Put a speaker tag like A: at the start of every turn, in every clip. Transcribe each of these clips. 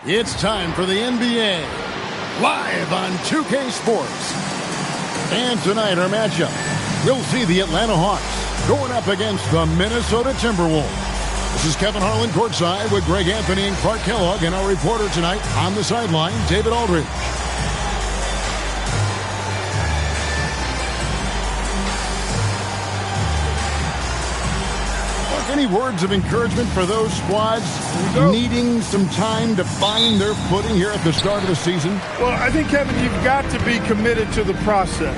A: It's time for the NBA, live on 2K Sports. And tonight our matchup, we'll see the Atlanta Hawks going up against the Minnesota Timberwolves. This is Kevin Harlan courtside with Greg Anthony and Clark Kellogg, and our reporter tonight on the sideline, David Aldridge. Any words of encouragement for those squads needing some time to find their footing here at the start of the season?
B: Well, I think, Kevin, you've got to be committed to the process.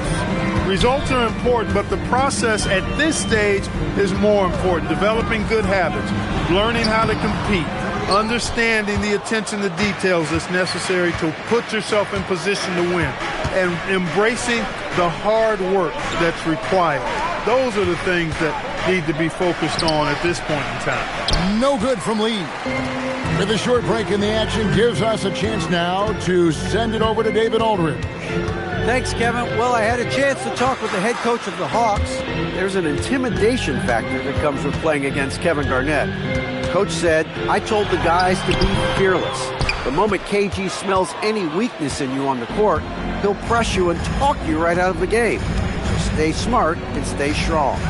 B: Results are important, but the process at this stage is more important. Developing good habits, learning how to compete, understanding the attention to details that's necessary to put yourself in position to win, and embracing the hard work that's required. Those are the things that need to be focused on at this point in time.
A: No good from Lee. With a short break in the action, gives us a chance now to send it over to David Aldridge.
C: Thanks, Kevin. Well, I had a chance to talk with the head coach of the Hawks. There's an intimidation factor that comes with playing against Kevin Garnett. Coach said, I told the guys to be fearless. The moment KG smells any weakness in you on the court, he'll press you and talk you right out of the game. So stay smart and stay strong.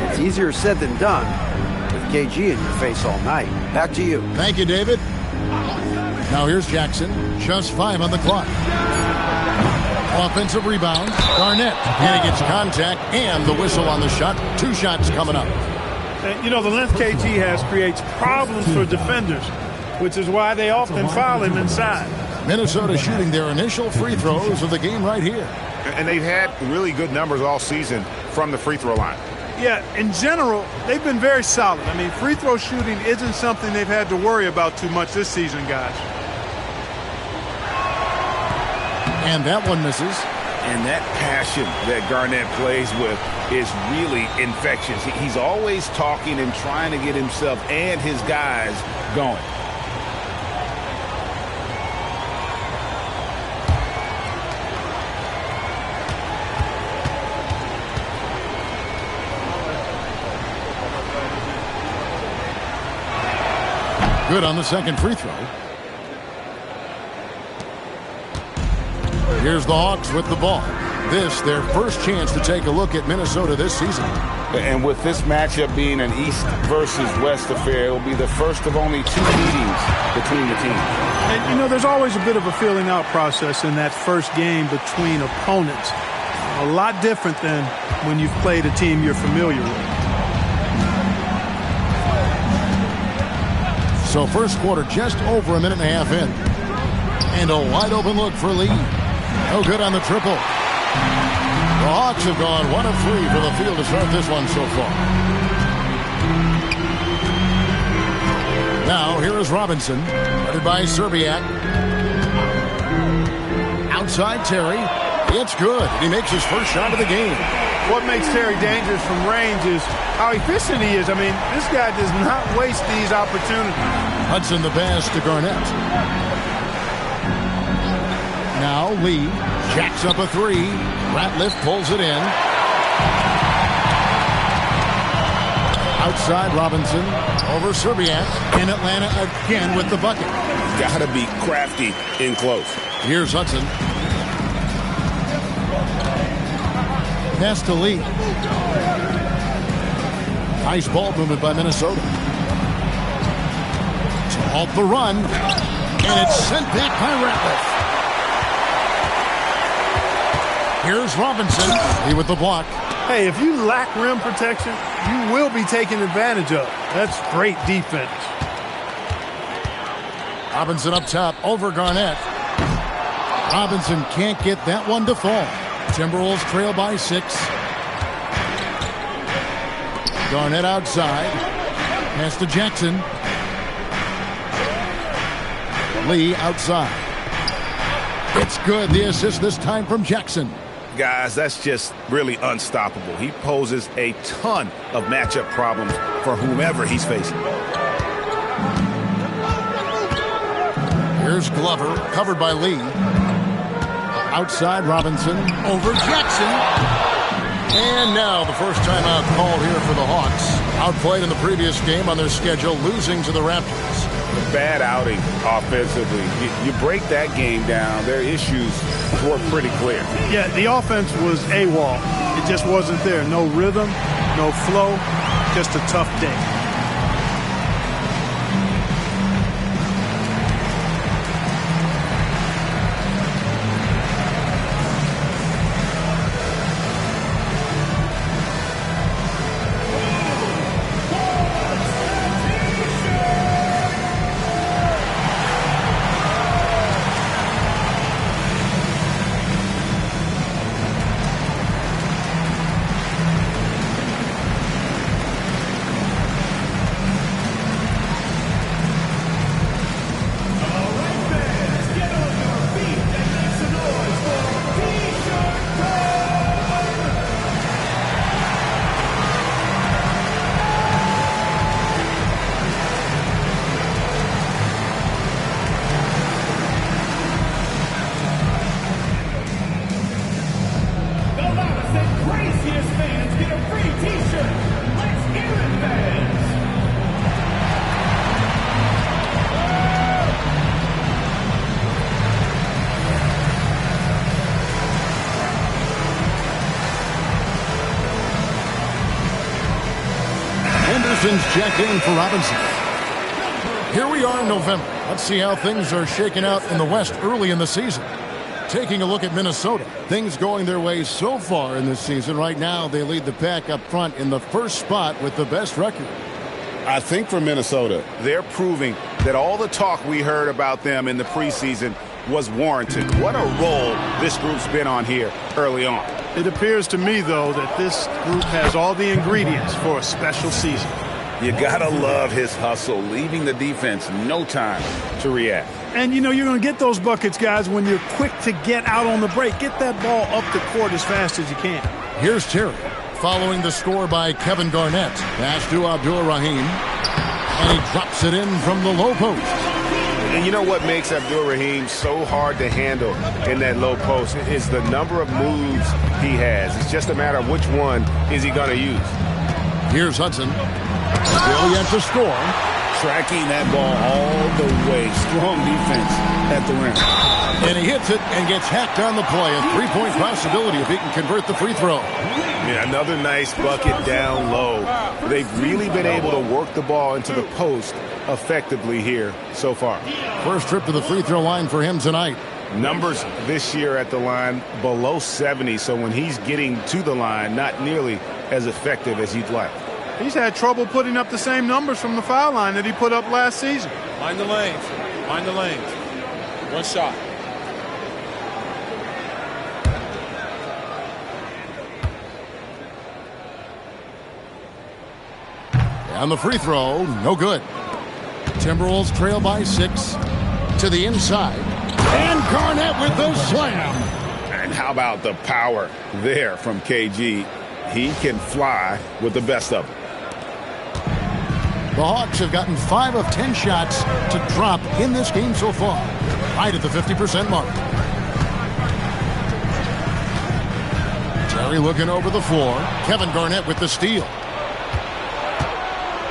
C: It's easier said than done with KG in your face all night. Back to you.
A: Thank you, David. Now here's Jackson. Just 5 on the clock. Offensive rebound. Garnett. And he gets contact and the whistle on the shot. 2 shots coming up.
B: And, you know, the length KG has creates problems for defenders, which is why they often foul him inside.
A: Minnesota shooting their initial free throws of the game right here.
D: And they've had really good numbers all season from the free throw line.
B: Yeah, in general, they've been very solid. I mean, free throw shooting isn't something they've had to worry about too much this season, guys.
A: And that one misses.
D: And that passion that Garnett plays with is really infectious. He's always talking and trying to get himself and his guys going.
A: Good on the second free throw. Here's the Hawks with the ball. This, their first chance to take a look at Minnesota this season.
D: And with this matchup being an East versus West affair, it will be the first of only 2 meetings between the teams.
B: And, you know, there's always a bit of a feeling out process in that first game between opponents. A lot different than when you've played a team you're familiar with.
A: So first quarter just over a minute and a half in. And a wide open look for Lee. No good on the triple. The Hawks have gone 1 of 3 for the field to start this one so far. Now here is Robinson. Headed by Serbiak. Outside Terry. It's good. He makes his first shot of the game.
B: What makes Terry dangerous from range is how efficient he is. I mean, this guy does not waste these opportunities.
A: Hudson the pass to Garnett. Now Lee jacks up a 3. Ratliff pulls it in. Outside Robinson over Serbiak. In Atlanta again with the bucket.
D: Gotta be crafty in close.
A: Here's Hudson. Pass to Lee. Nice ball movement by Minnesota. To halt the run. And it's sent back by Ratliff. Here's Robinson. He with the block.
B: Hey, if you lack rim protection, you will be taken advantage of. That's great defense.
A: Robinson up top over Garnett. Robinson can't get that one to fall. Timberwolves trail by 6. Garnett outside. Pass to Jackson. Lee outside. It's good. The assist this time from Jackson.
D: Guys, that's just really unstoppable. He poses a ton of matchup problems for whomever he's facing.
A: Here's Glover, covered by Lee. Outside Robinson, over Jackson. And now the first timeout called here for the Hawks. Outplayed in the previous game on their schedule, losing to the Raptors.
D: Bad outing offensively. You break that game down, their issues were pretty clear.
B: Yeah, the offense was AWOL. It just wasn't there. No rhythm, no flow, just a tough day.
A: Checked in for Robinson. Here we are in November. Let's see how things are shaking out in the West early in the season. Taking a look at Minnesota. Things going their way so far in this season. Right now, they lead the pack up front in the first spot with the best record.
D: I think for Minnesota, they're proving that all the talk we heard about them in the preseason was warranted. What a role this group's been on here early on.
B: It appears to me, though, that this group has all the ingredients for a special season.
D: You gotta love his hustle, leaving the defense no time to react.
B: And, you know, you're going to get those buckets, guys, when you're quick to get out on the break. Get that ball up the court as fast as you can.
A: Here's Terry, following the score by Kevin Garnett. Pass to Abdur-Rahim, and he drops it in from the low post.
D: And you know what makes Abdur-Rahim so hard to handle in that low post is the number of moves he has. It's just a matter of which one is he going to use.
A: Here's Hudson. Still yet to score.
D: Tracking that ball all the way. Strong defense at the rim.
A: And he hits it and gets hacked on the play. A three-point possibility if he can convert the free throw.
D: Yeah, another nice bucket down low. They've really been able to work the ball into the post effectively here so far.
A: First trip to the free throw line for him tonight.
D: Numbers this year at the line below 70, so when he's getting to the line, not nearly as effective as he'd like.
B: He's had trouble putting up the same numbers from the foul line that he put up last season.
E: Mind the lanes. Mind the lanes. One shot.
A: And the free throw, no good. Timberwolves trail by 6 to the inside. And Garnett with the slam.
D: And how about the power there from KG? He can fly with the best of them.
A: The Hawks have gotten 5 of 10 shots to drop in this game so far, right at the 50% mark. Terry looking over the floor. Kevin Garnett with the steal.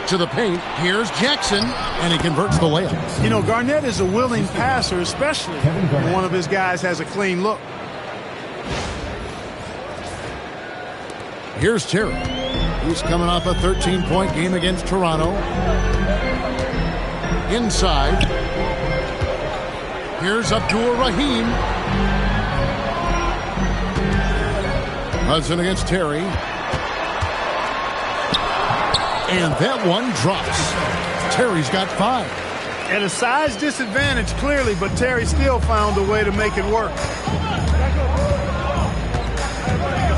A: To the paint, here's Jackson, and he converts the layup.
B: You know, Garnett is a willing passer, especially when one of his guys has a clean look.
A: Here's Terry. He's coming off a 13-point game against Toronto. Inside. Here's Abdur-Rahim. Hudson against Terry. And that one drops. Terry's got 5.
B: At a size disadvantage, clearly, but Terry still found a way to make it work.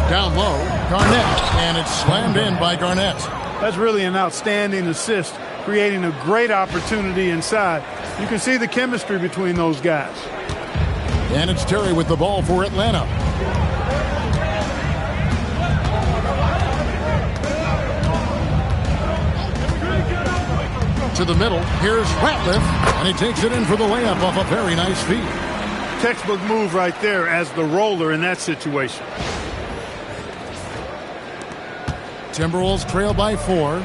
A: Down low, Garnett, and it's slammed in by Garnett.
B: That's really an outstanding assist, creating a great opportunity inside. You can see the chemistry between those guys.
A: And it's Terry with the ball for Atlanta. To the middle, here's Ratliff, and he takes it in for the layup off a very nice feed.
B: Textbook move right there as the roller in that situation.
A: Timberwolves trail by 4.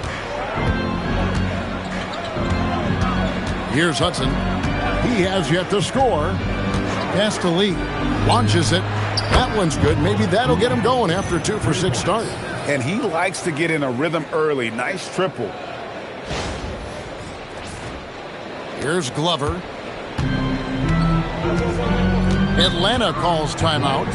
A: Here's Hudson. He has yet to score. Pass to Lee. Launches it. That one's good. Maybe that'll get him going after a 2-for-6 start.
D: And he likes to get in a rhythm early. Nice triple.
A: Here's Glover. Atlanta calls timeout.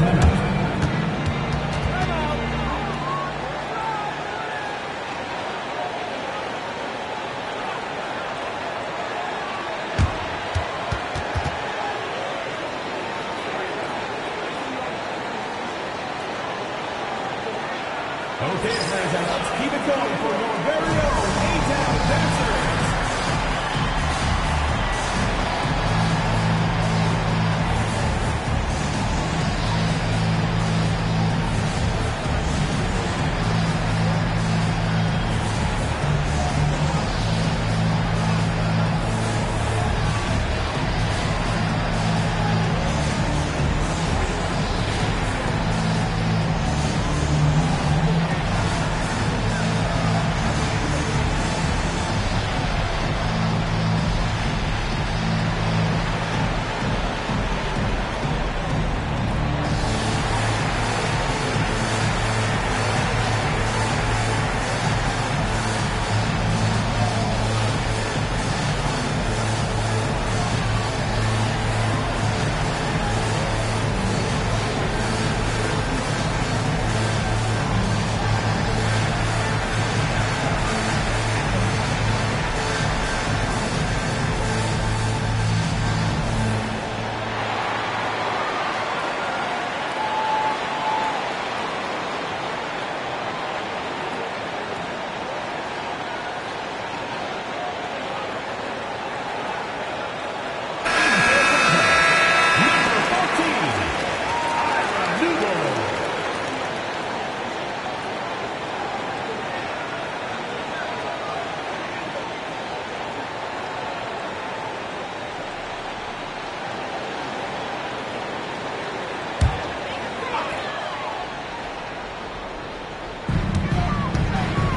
F: Okay, friends, and let's keep it going for your very own A-Town Dancers.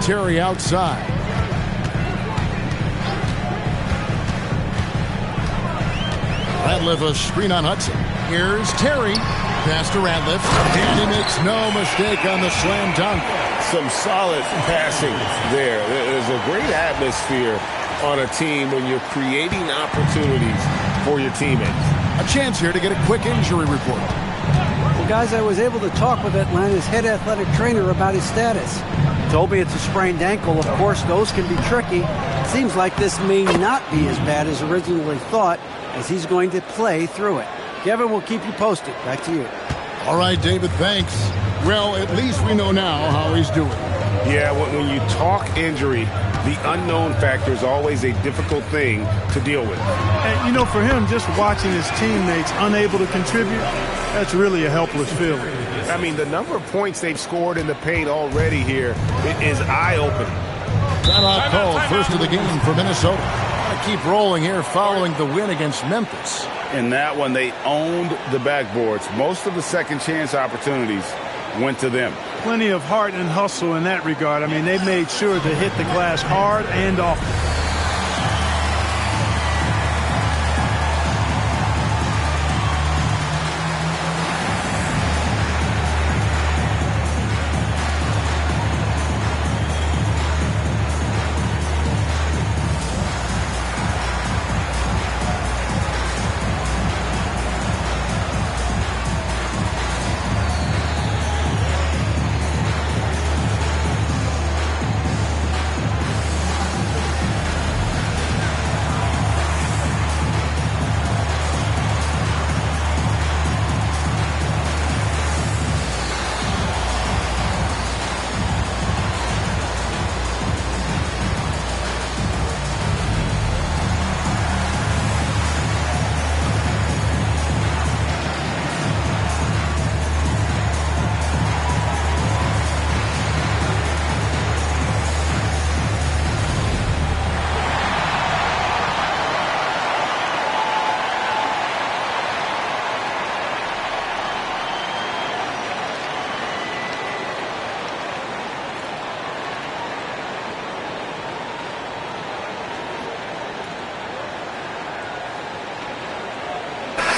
A: Terry outside. Radliff a screen on Hudson. Here's Terry. Pass to Radliff. And he makes no mistake on the slam dunk.
G: Some solid passing there. There's a great atmosphere on a team when you're creating opportunities for your teammates.
A: A chance here to get a quick injury report.
C: Well, guys, I was able to talk with Atlanta's head athletic trainer about his status. He told me it's a sprained ankle. Of course, those can be tricky. It seems like this may not be as bad as originally thought, as he's going to play through it. Kevin will keep you posted. Back to you.
A: All right, David, thanks. Well, at least we know now how he's doing.
D: Yeah, when you talk injury, the unknown factor is always a difficult thing to deal with.
B: And, you know, for him, just watching his teammates unable to contribute, that's really a helpless feeling.
D: I mean, the number of points they've scored in the paint already here is eye-opening.
A: Timeout called, first of the game for Minnesota. Gotta keep rolling here following the win against Memphis.
D: In that one, they owned the backboards. Most of the second chance opportunities went to them.
B: Plenty of heart and hustle in that regard. I mean, they made sure to hit the glass hard and often.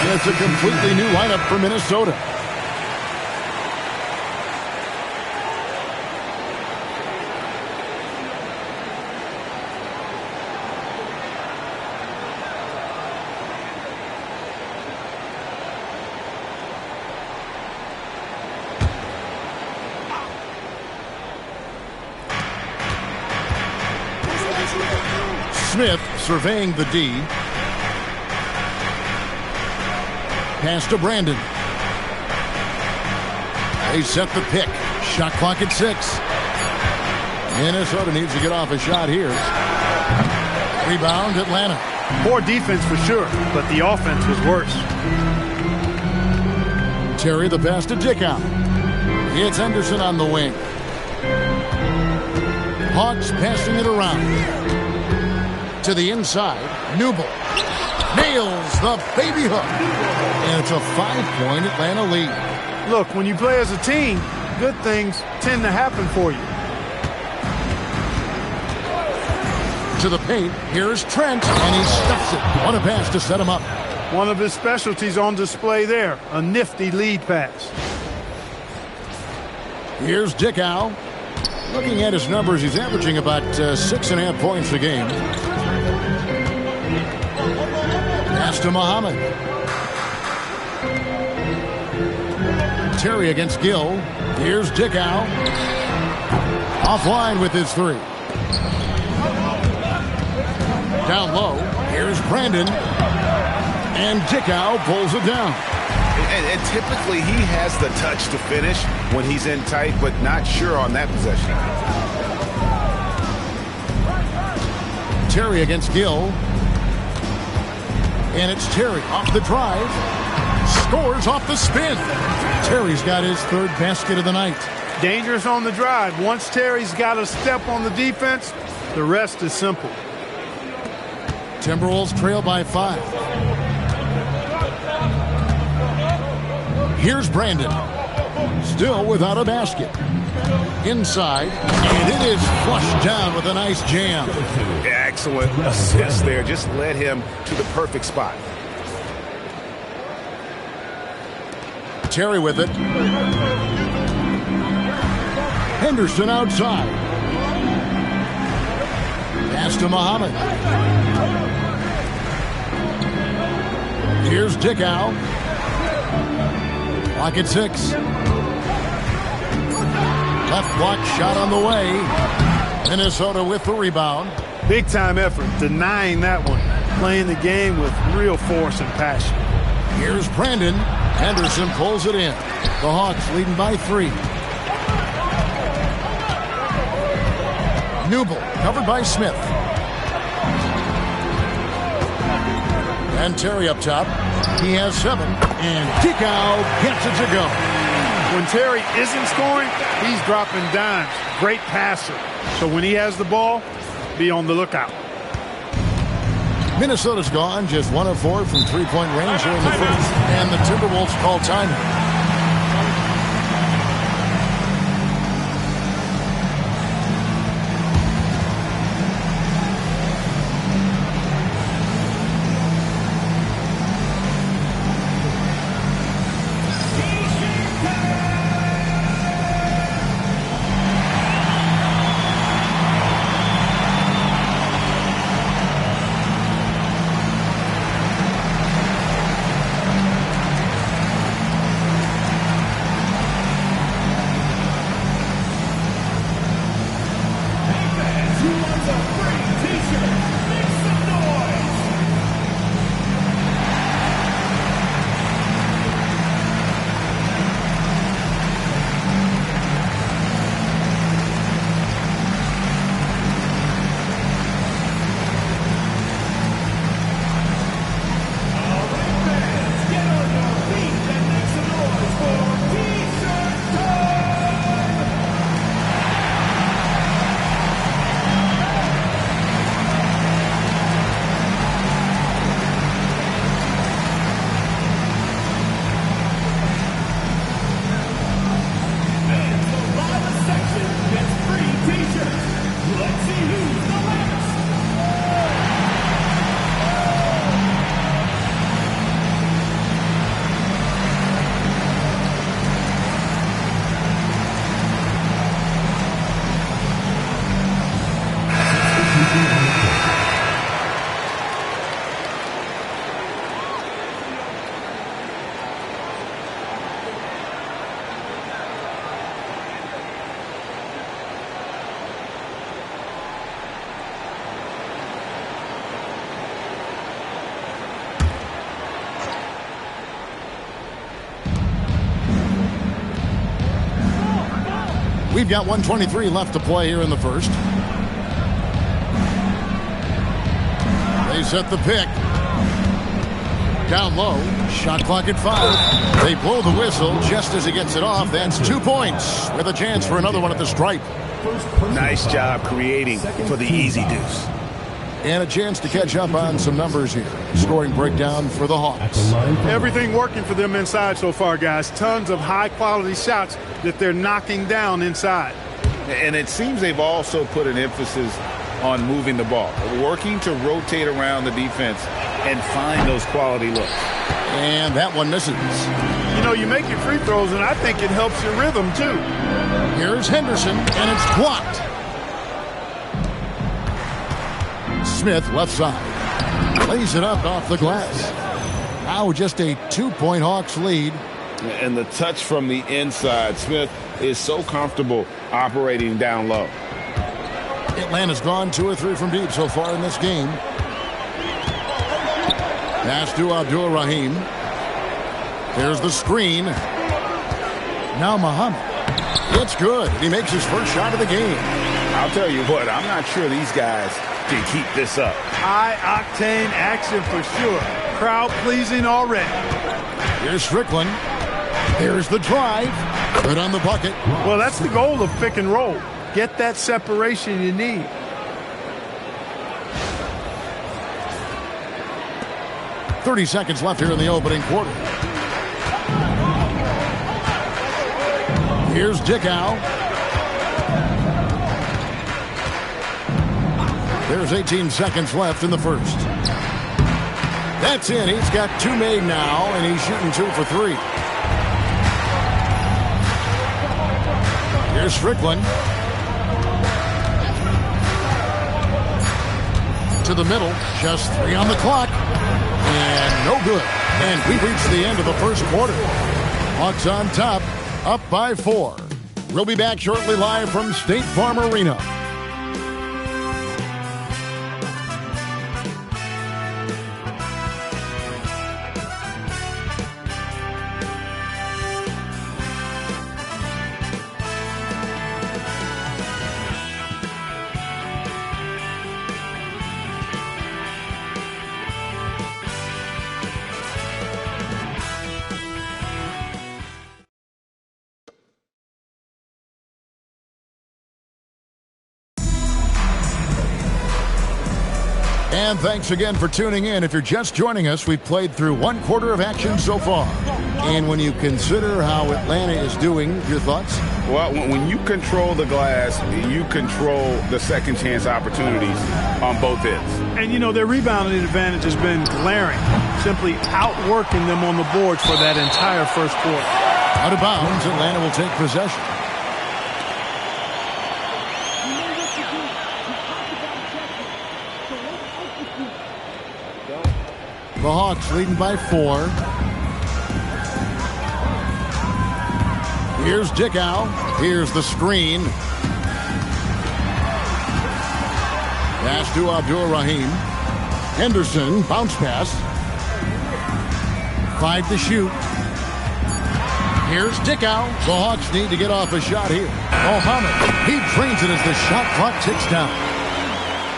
A: It's a completely new lineup for Minnesota. Smith surveying the D. Pass to Brandon. They set the pick. Shot clock at 6. Minnesota needs to get off a shot here. Rebound, Atlanta.
B: Poor defense for sure, but the offense was worse.
A: Terry the pass to Dickow. It's Henderson on the wing. Hawks passing it around. To the inside, Newble nails the baby hook. And it's a 5-point Atlanta lead.
B: Look, when you play as a team, good things tend to happen for you.
A: To the paint, here's Trent, and he stuffs it. What a pass to set him up.
B: One of his specialties on display there, a nifty lead pass.
A: Here's Dickow. Looking at his numbers, he's averaging about 6.5 points a game. Pass to Muhammad. Terry against Gill. Here's Dickow. Offline with his 3. Down low. Here's Brandon. And Dickow pulls it down.
D: And typically he has the touch to finish when he's in tight, but not sure on that possession.
A: Terry against Gill. And it's Terry off the drive. Scores off the spin. Terry's got his 3rd basket of the night.
B: Dangerous on the drive. Once Terry's got a step on the defense, the rest is simple.
A: Timberwolves trail by 5. Here's Brandon. Still without a basket. Inside, and it is flushed down with a nice jam.
D: Excellent assist there. Just led him to the perfect spot.
A: Terry with it. Henderson outside. Pass to Muhammad. Here's Dickow. Clock at 6. Left block shot on the way. Minnesota with the rebound.
B: Big time effort, denying that one. Playing the game with real force and passion.
A: Here's Brandon. Henderson pulls it in. The Hawks leading by 3. Newble covered by Smith. And Terry up top. He has 7. And Dickow gets it to go.
B: When Terry isn't scoring, he's dropping dimes. Great passer. So when he has the ball, be on the lookout.
A: Minnesota's gone just 1 of 4 from 3-point range here in the first. And the Timberwolves call timeout. We've got 1:23 left to play here in the first. They set the pick. Down low. Shot clock at 5. They blow the whistle just as he gets it off. That's 2 points with a chance for another one at the stripe.
D: Nice job creating for the easy deuce.
A: And a chance to catch up on some numbers here. Scoring breakdown for the Hawks.
B: Everything working for them inside so far, guys. Tons of high-quality shots that they're knocking down inside.
D: And it seems they've also put an emphasis on moving the ball, working to rotate around the defense and find those quality looks.
A: And that one misses.
B: You know, you make your free throws, and I think it helps your rhythm, too.
A: Here's Henderson, and it's blocked. Smith, left side. Lays it up off the glass. Now just a 2-point Hawks lead.
G: And the touch from the inside. Smith is so comfortable operating down low.
A: Atlanta's gone 2 or 3 from deep so far in this game. Pass to Abdul-Rahim. There's the screen. Now Muhammad. It's good. He makes his first shot of the game.
D: I'll tell you what, I'm not sure these guys can keep this up.
B: High-octane action for sure. Crowd-pleasing already.
A: Here's Strickland. Here's the drive. Good on the bucket.
B: Well, that's the goal of pick and roll. Get that separation you need.
A: .30 seconds left here in the opening quarter. Here's Dickow. There's 18 seconds left in the first. That's in. He's got 2 made now, and he's shooting 2 for 3. Here's Strickland. To the middle. Just 3 on the clock. And no good. And we reach the end of the first quarter. Hawks on top, up by 4. We'll be back shortly live from State Farm Arena. And thanks again for tuning in. If you're just joining us, we've played through 1 quarter of action so far. And when you consider how Atlanta is doing, your thoughts?
D: Well, when you control the glass, you control the second chance opportunities on both ends.
B: And, you know, their rebounding advantage has been glaring, simply outworking them on the boards for that entire first quarter.
A: Out of bounds, Atlanta will take possession. The Hawks leading by 4. Here's Dickow. Here's the screen. Pass to Abdul-Rahim. Henderson, bounce pass. 5 to shoot. Here's Dickow. The Hawks need to get off a shot here. Muhammad, he drains it as the shot clock ticks down.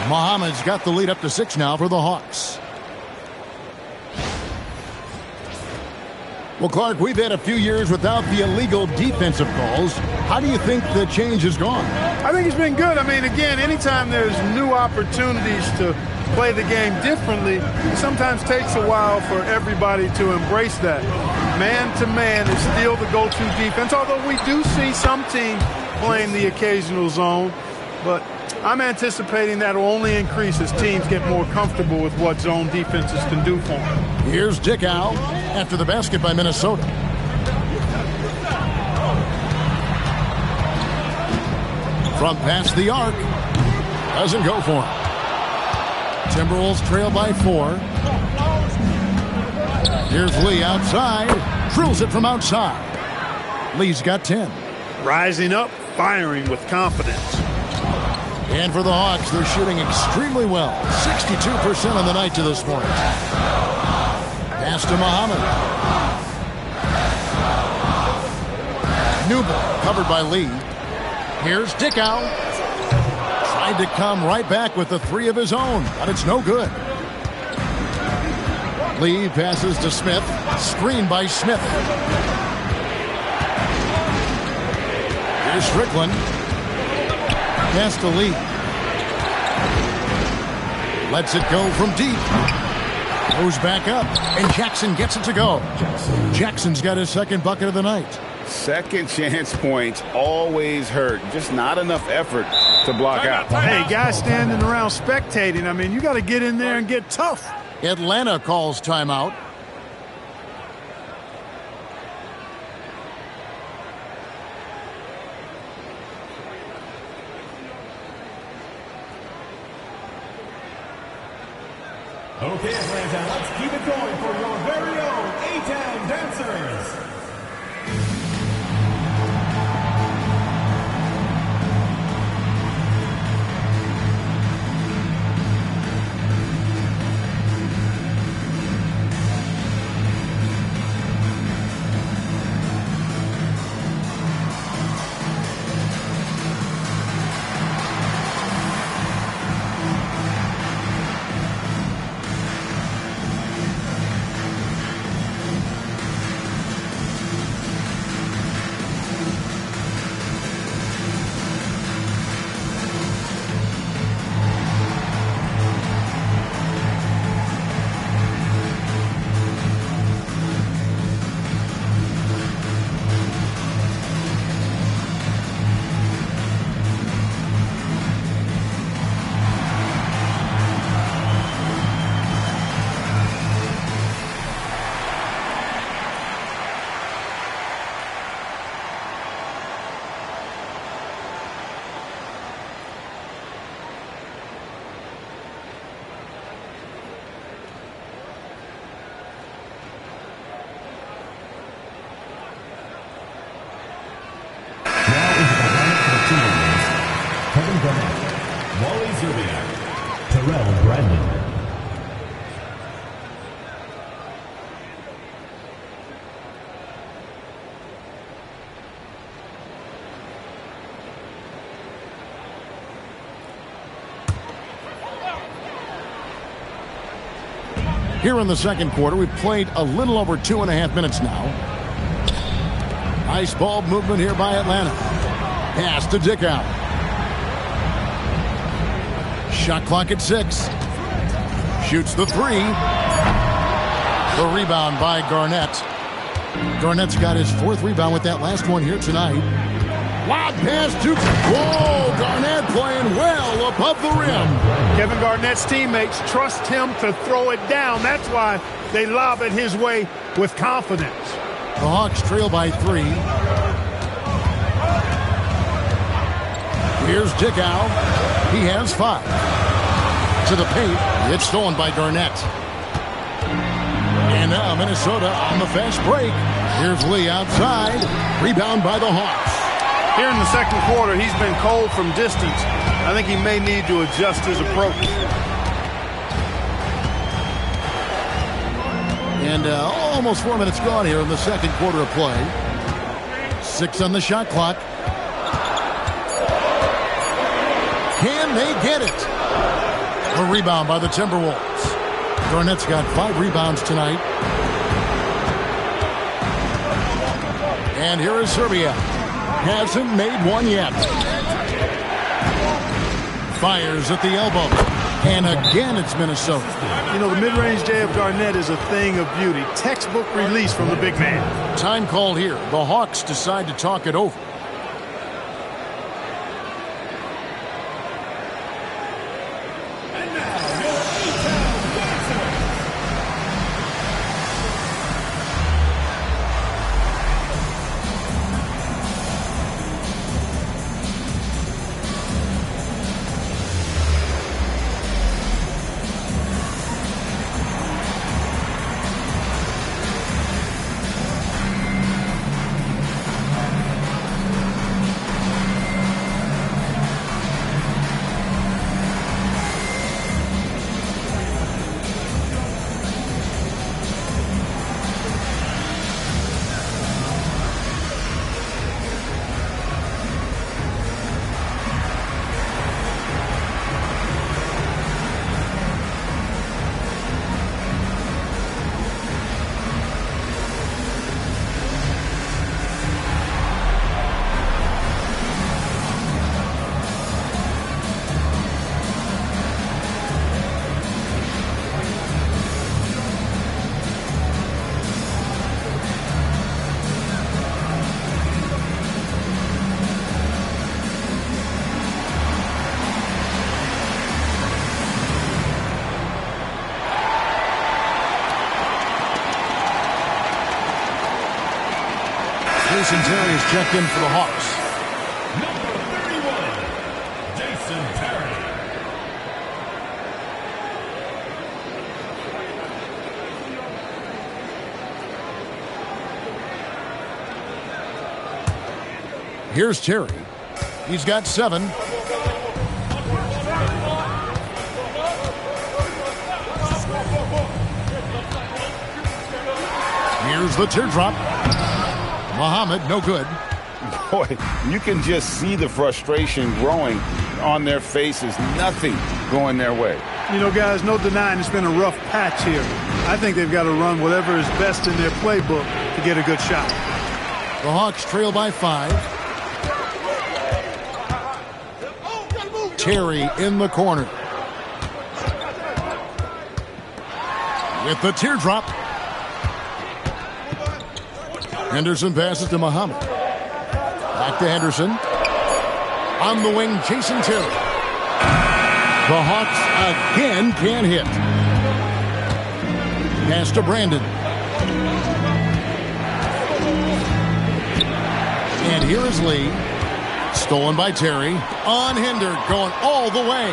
A: Muhammad's got the lead up to 6 now for the Hawks. Well, Clark, we've had a few years without the illegal defensive calls. How do you think the change has gone?
B: I think it's been good. I mean, again, anytime there's new opportunities to play the game differently, it sometimes takes a while for everybody to embrace that. Man-to-man is still the go-to defense, although we do see some teams playing the occasional zone. But I'm anticipating that will only increase as teams get more comfortable with what zone defenses can do for them.
A: Here's Dickow after the basket by Minnesota. From past the arc. Doesn't go for him. Timberwolves trail by 4. Here's Lee outside. Drills it from outside. Lee's got 10.
B: Rising up, firing with confidence.
A: And for the Hawks, they're shooting extremely well. 62% on the night to this point. Pass to Muhammad. New ball covered by Lee. Here's Dickow. Tried to come right back with the three of his own, but it's no good. Lee passes to Smith. Screen by Smith. Here's Strickland. Pass to Lee. Lets it go from deep. Goes back up, and Jackson gets it to go. Jackson's got his second bucket of the night.
D: Second chance points always hurt. Just not enough effort to block out.
B: Hey, guys standing around spectating, I mean, you got to get in there and get tough.
A: Atlanta calls timeout.
F: Okay, Atlanta, let's keep it going for your very own A-Town Dancers.
A: Here in the second quarter, we've played a little over 2.5 minutes now. Nice ball movement here by Atlanta. Pass to Dickow. Shot clock at 6. Shoots the 3. The rebound by Garnett. Garnett's got his 4th rebound with that last one here tonight. Wild pass to... Whoa! Garnett playing well above the rim.
B: Kevin Garnett's teammates trust him to throw it down. That's why they lob it his way with confidence.
A: The Hawks trail by 3. Here's Dickow. He has 5. To the paint. It's stolen by Garnett. And now Minnesota on the fast break. Here's Lee outside. Rebound by the Hawks.
B: Here in the second quarter, he's been cold from distance. I think he may need to adjust his approach.
A: And almost 4 minutes gone here in the second quarter of play. 6 on the shot clock. Can they get it? A rebound by the Timberwolves. Garnett's got 5 rebounds tonight. And here is Serbia. Hasn't made one yet. Fires at the elbow. And again, it's Minnesota.
B: You know, the mid-range J of Garnett is a thing of beauty. Textbook release from the big man.
A: Time called here. The Hawks decide to talk it over. Jason Terry is checked in for the Hawks.
F: Number 31, Jason Terry.
A: Here's Terry. He's got 7. Here's the teardrop. Muhammad, no good.
D: Boy, you can just see the frustration growing on their faces. Nothing going their way.
B: You know, guys, no denying it's been a rough patch here. I think they've got to run whatever is best in their playbook to get a good shot.
A: The Hawks trail by 5. Terry in the corner. With the teardrop. Henderson passes to Muhammad. Back to Henderson. On the wing, Jason Terry. The Hawks again can't hit. Pass to Brandon. And here is Lee. Stolen by Terry. Unhindered, going all the way.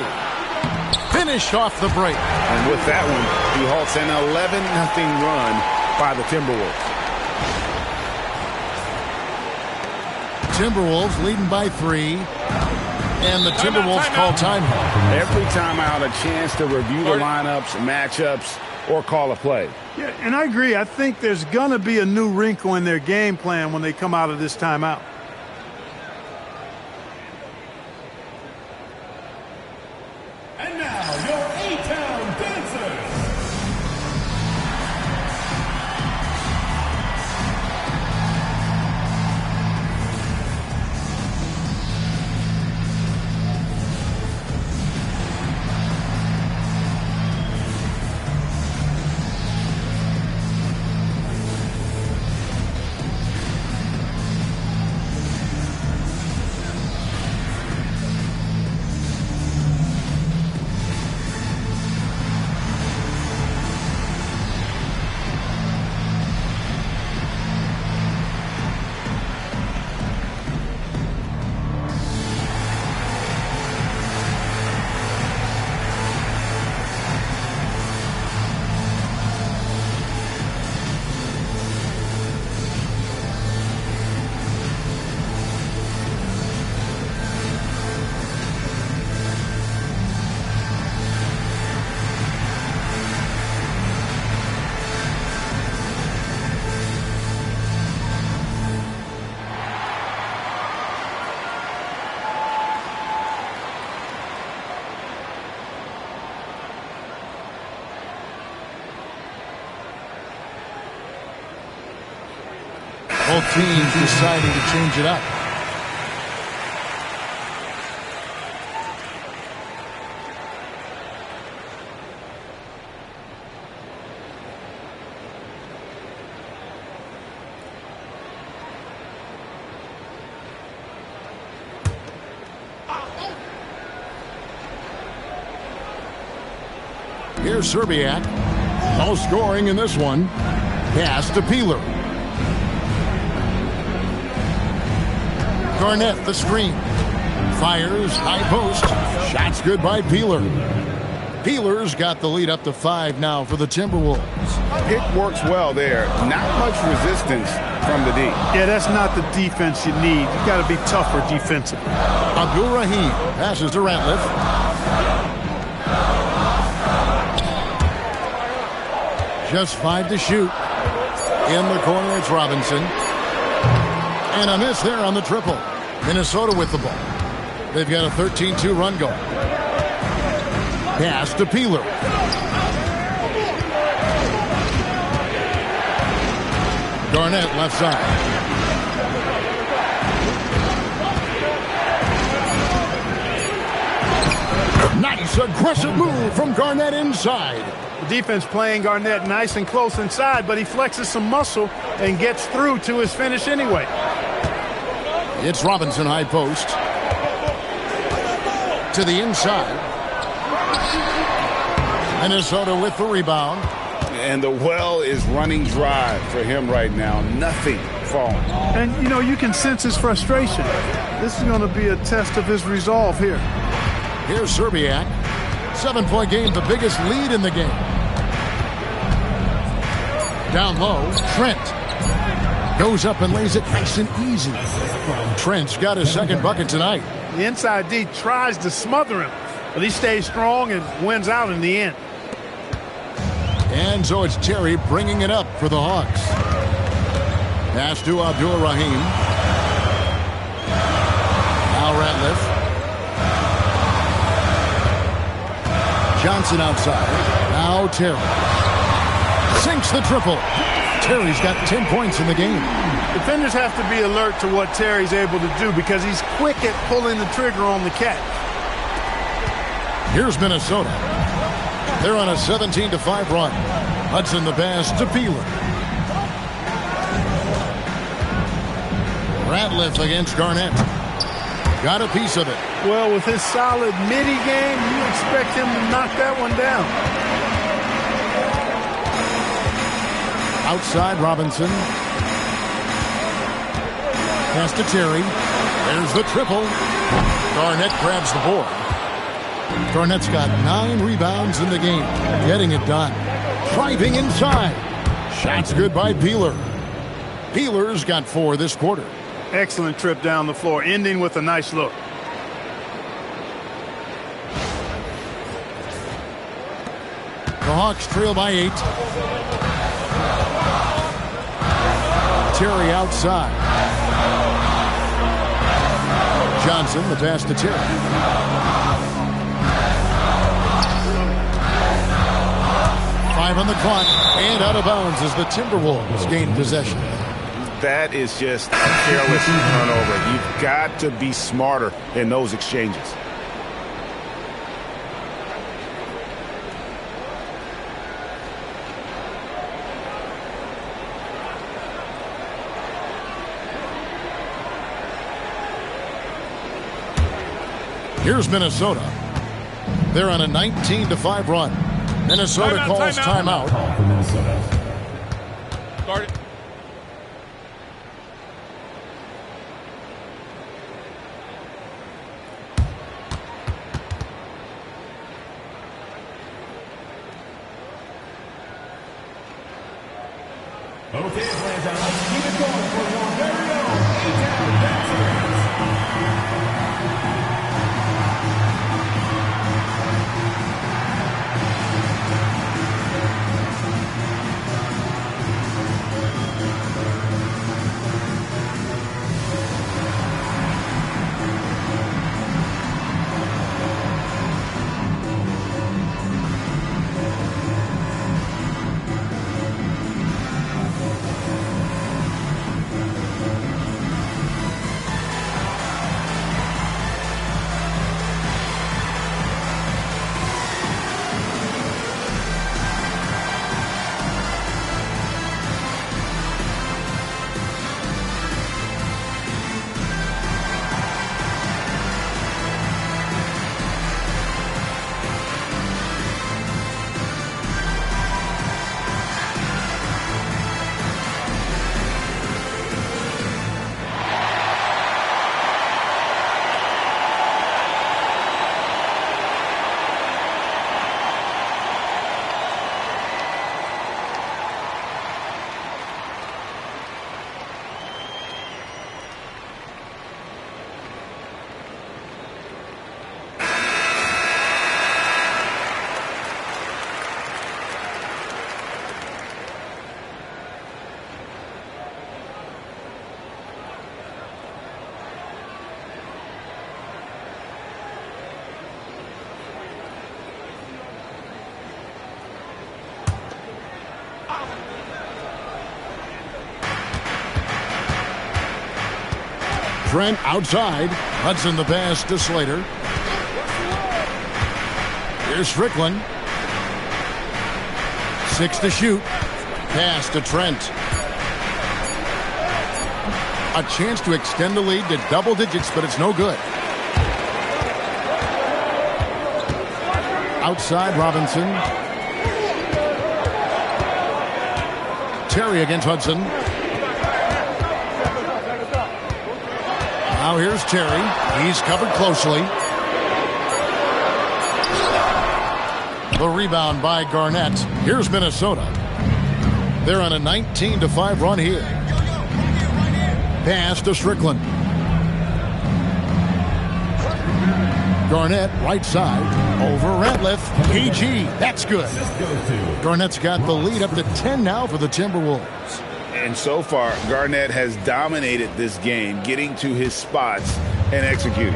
A: Finished off the break.
D: And with that one, he halts an 11-0 run by the Timberwolves.
A: Timberwolves leading by 3. And the Timberwolves call timeout.
D: Every timeout, a chance to review the lineups, matchups, or call a play.
B: Yeah, and I agree. I think there's going to be a new wrinkle in their game plan when they come out of this timeout.
F: And now, your A-Town dancers.
A: Both teams deciding to change it up. Here's Serbiak. No scoring in this one. Pass to Peeler. Garnett, the screen. Fires, high post. Shots good by Peeler. Peeler's got the lead up to 5 now for the Timberwolves.
D: It works well there. Not much resistance from the D.
B: Yeah, that's not the defense you need. You've got to be tougher defensively.
A: Abdul Rahim passes to Ratliff. Just 5 to shoot. In the corner, it's Robinson. And a miss there on the triple. Minnesota with the ball. They've got a 13-2 run going. Pass to Peeler. Garnett left side. Nice aggressive move from Garnett inside.
B: The defense playing Garnett nice and close inside, but he flexes some muscle and gets through to his finish anyway.
A: It's Robinson high post. To the inside. Minnesota with the rebound.
D: And the well is running dry for him right now. Nothing falling.
B: And, you know, you can sense his frustration. This is going to be a test of his resolve here.
A: Here's Serbiak. 7-point game, the biggest lead in the game. Down low, Trent. Goes up and lays it nice and easy. Trent's got his second bucket tonight.
B: The inside D tries to smother him, but he stays strong and wins out in the end.
A: And so it's Terry bringing it up for the Hawks. Pass to Abdul-Rahim. Now Ratliff. Johnson outside. Now Terry. Sinks the triple. Terry's got 10 points in the game.
B: Defenders have to be alert to what Terry's able to do because he's quick at pulling the trigger on the catch.
A: Here's Minnesota. They're on a 17-5 run. Hudson the pass to Peeler. Ratliff against Garnett. Got a piece of it.
B: Well, with his solid midi game, you expect him to knock that one down.
A: Outside Robinson. Pass to Terry. There's the triple. Garnett grabs the board. Garnett's got 9 rebounds in the game. Getting it done. Driving inside. Shots good by Peeler. Peeler's got 4 this quarter.
B: Excellent trip down the floor, ending with a nice look.
A: The Hawks trail by 8. Terry outside. Johnson, the pass to Terry. Five on the clock, and out of bounds as the Timberwolves gain possession.
D: That is just a careless turnover. You've got to be smarter in those exchanges.
A: Here's Minnesota. They're on a 19-5 run. Minnesota calls timeout.
E: Start it.
F: Okay, Atlanta, let's keep it going for your very own A-Town Dancers.
A: Trent outside. Hudson the pass to Slater. Here's Strickland. 6 to shoot. Pass to Trent. A chance to extend the lead to double digits, but it's no good. Outside Robinson. Terry against Hudson. Now here's Terry. He's covered closely. The rebound by Garnett. Here's Minnesota. They're on a 19-5 run here. Pass to Strickland. Garnett, right side, over Ratliff. KG, that's good. Garnett's got the lead up to 10 now for the Timberwolves.
D: And so far, Garnett has dominated this game, getting to his spots and executing.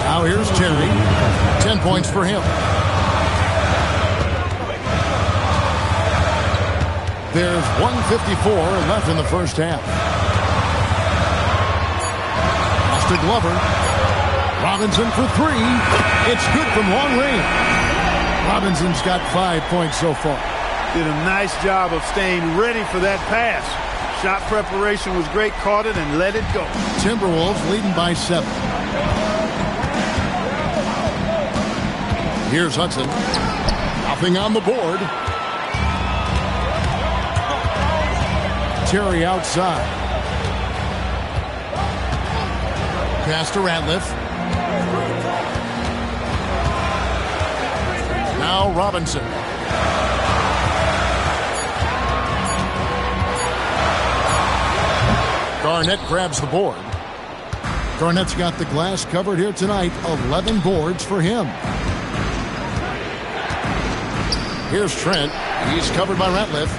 A: Now here's Terry. 10 points for him. There's 1:54 left in the first half. To Glover. Robinson for three. It's good from long range. Robinson's got 5 points so far.
B: Did a nice job of staying ready for that pass. Shot preparation was great. Caught it and let it go.
A: Timberwolves leading by 7. Here's Hudson. Nothing on the board. Terry outside. Pass to Ratliff. Now Robinson. Garnett grabs the board. Garnett's got the glass covered here tonight. 11 boards for him. Here's Trent. He's covered by Ratliff.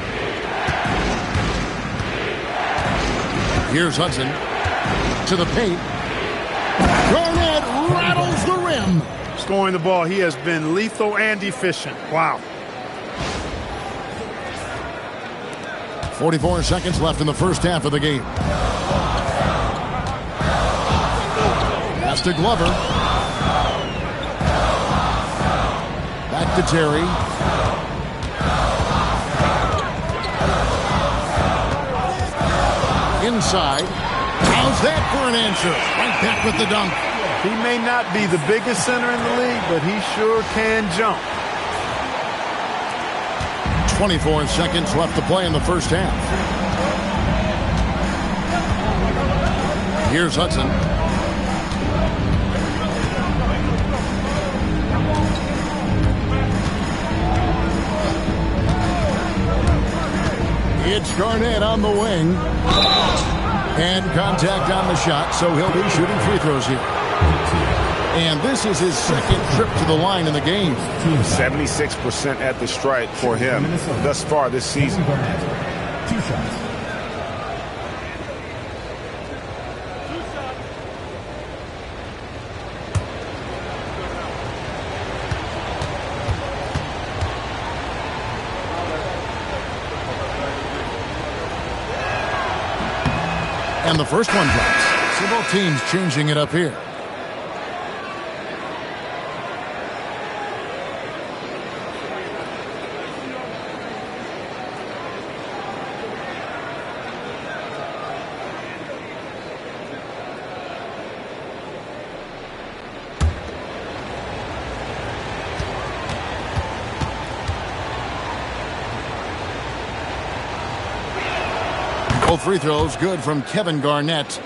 A: Here's Hudson. To the paint. Garnett rattles the rim.
B: Scoring the ball, he has been lethal and efficient. Wow.
A: 44 seconds left in the first half of the game. Pass to Glover. Back to Terry. Inside. How's that for an answer? Right back with the dunk.
B: He may not be the biggest center in the league, but he sure can jump.
A: 24 seconds left to play in the first half. Here's Hudson. It's Garnett on the wing. And contact on the shot, so he'll be shooting free throws here. And this is his second trip to the line in the game.
D: 76% at the stripe for him thus far this season.
F: 2 shots.
A: And the first one drops. So both teams changing it up here. Both free throws good from Kevin Garnett.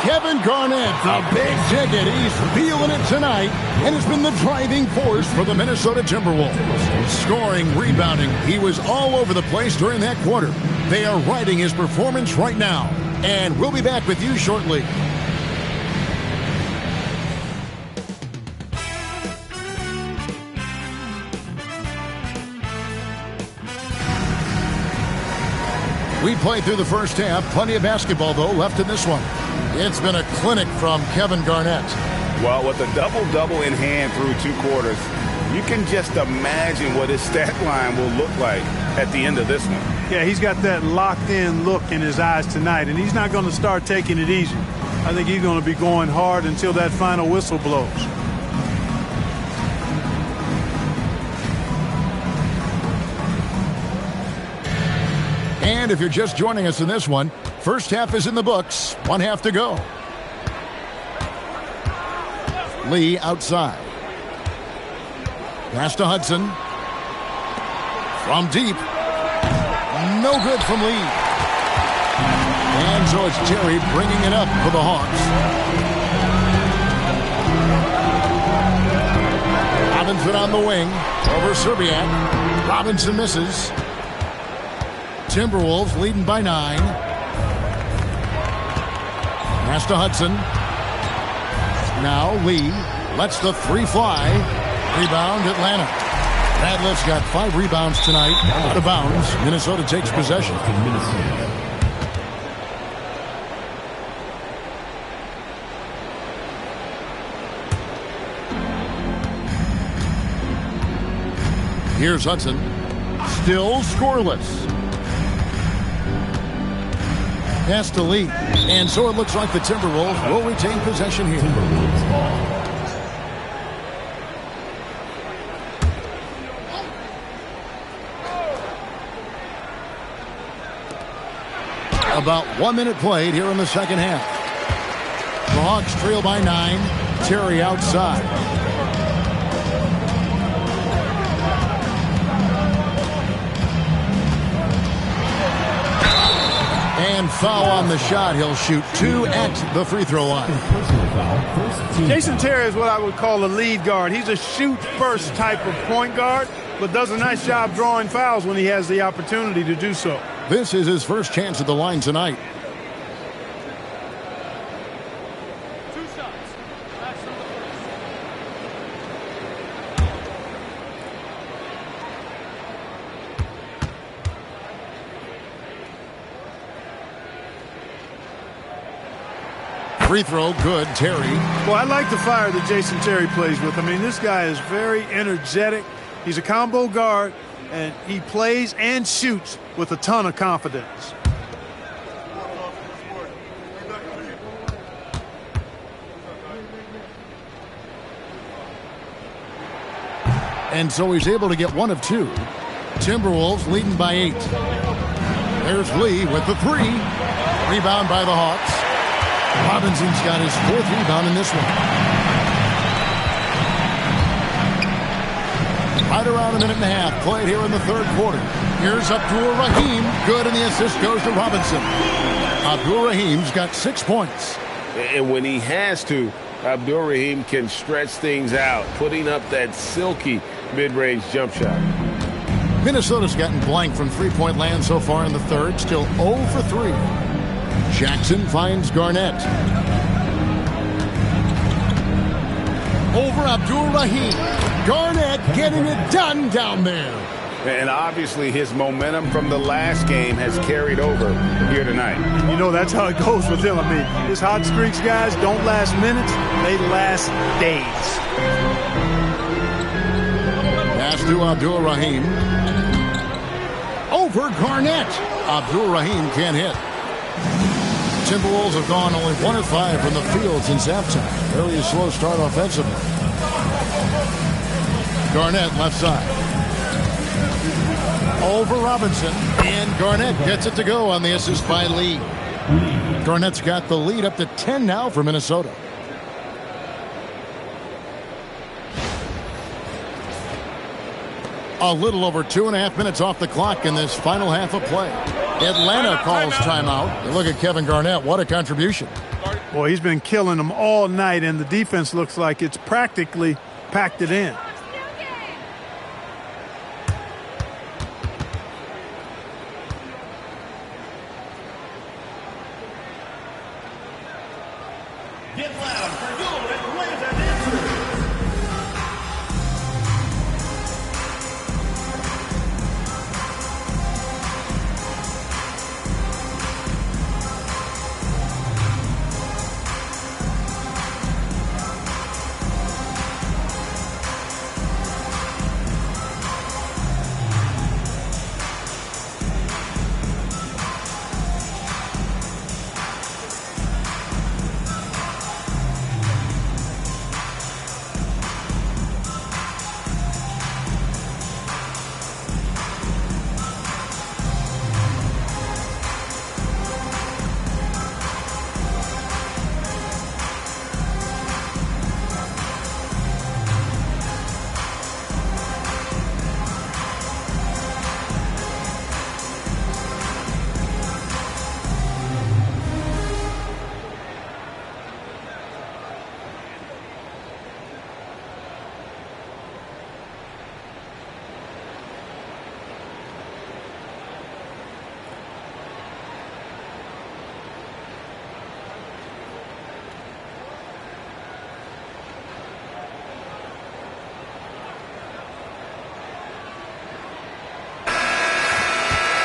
A: Kevin Garnett, the big ticket. He's feeling it tonight and has been the driving force for the Minnesota Timberwolves. Scoring, rebounding. He was all over the place during that quarter. They are riding his performance right now. And we'll be back with you shortly. We played through the first half. Plenty of basketball, though, left in this one. It's been a clinic from Kevin Garnett.
D: Well, with a double-double in hand through 2 quarters, you can just imagine what his stat line will look like at the end of this one.
B: Yeah, he's got that locked-in look in his eyes tonight, and he's not going to start taking it easy. I think he's going to be going hard until that final whistle blows.
A: And if you're just joining us in this one, first half is in the books. 1 half to go. Lee outside. Pass to Hudson. From deep. No good from Lee. And so it's Terry bringing it up for the Hawks. Robinson on the wing. Over Serbiak. Robinson misses. Timberwolves leading by 9. Pass to Hudson. Now Lee lets the 3 fly. Rebound Atlanta. Radliff's got 5 rebounds tonight. Out of bounds. Minnesota takes possession. Here's Hudson. Still scoreless. Pass to Lee. And so it looks like the Timberwolves will retain possession here. About 1 minute played here in the second half. The Hawks trail by 9. Terry outside. And foul on the shot. He'll shoot 2 at the free throw line.
B: Jason Terry is what I would call a lead guard. He's a shoot-first type of point guard, but does a nice job drawing fouls when he has the opportunity to do so.
A: This is his first chance at the line tonight. Free throw, good, Terry.
B: Well, I like the fire that Jason Terry plays with. I mean, this guy is very energetic. He's a combo guard, and he plays and shoots with a ton of confidence.
A: And so he's able to get 1 of 2. Timberwolves leading by 8. There's Lee with the 3. Rebound by the Hawks. Robinson's got his 4th rebound in this one. Right around a minute and a half played here in the third quarter. Here's Abdul Rahim. Good, and the assist goes to Robinson. Abdul Rahim's got 6 points.
G: And when he has to, Abdul Rahim can stretch things out, putting up that silky mid-range jump shot.
A: Minnesota's gotten blank from three-point land so far in the third. Still 0 for 3. Jackson finds Garnett. Over Abdul Rahim. Garnett getting it done down there.
D: And obviously his momentum from the last game has carried over here tonight.
B: You know, that's how it goes with him. I mean, his hot streaks, guys, don't last minutes. They last days.
A: Pass to Abdul Rahim. Over Garnett. Abdul Rahim can't hit. Timberwolves have gone only 1 of 5 from the field since halftime. Very slow start offensively. Garnett left side. Over Robinson. And Garnett gets it to go on the assist by Lee. Garnett's got the lead up to 10 now for Minnesota. A little over 2.5 minutes off the clock in this final half of play. Atlanta calls timeout. You look at Kevin Garnett. What a contribution.
B: Boy, he's been killing them all night, and the defense looks like it's practically packed it in.
F: Get loud for your Atlanta dancers.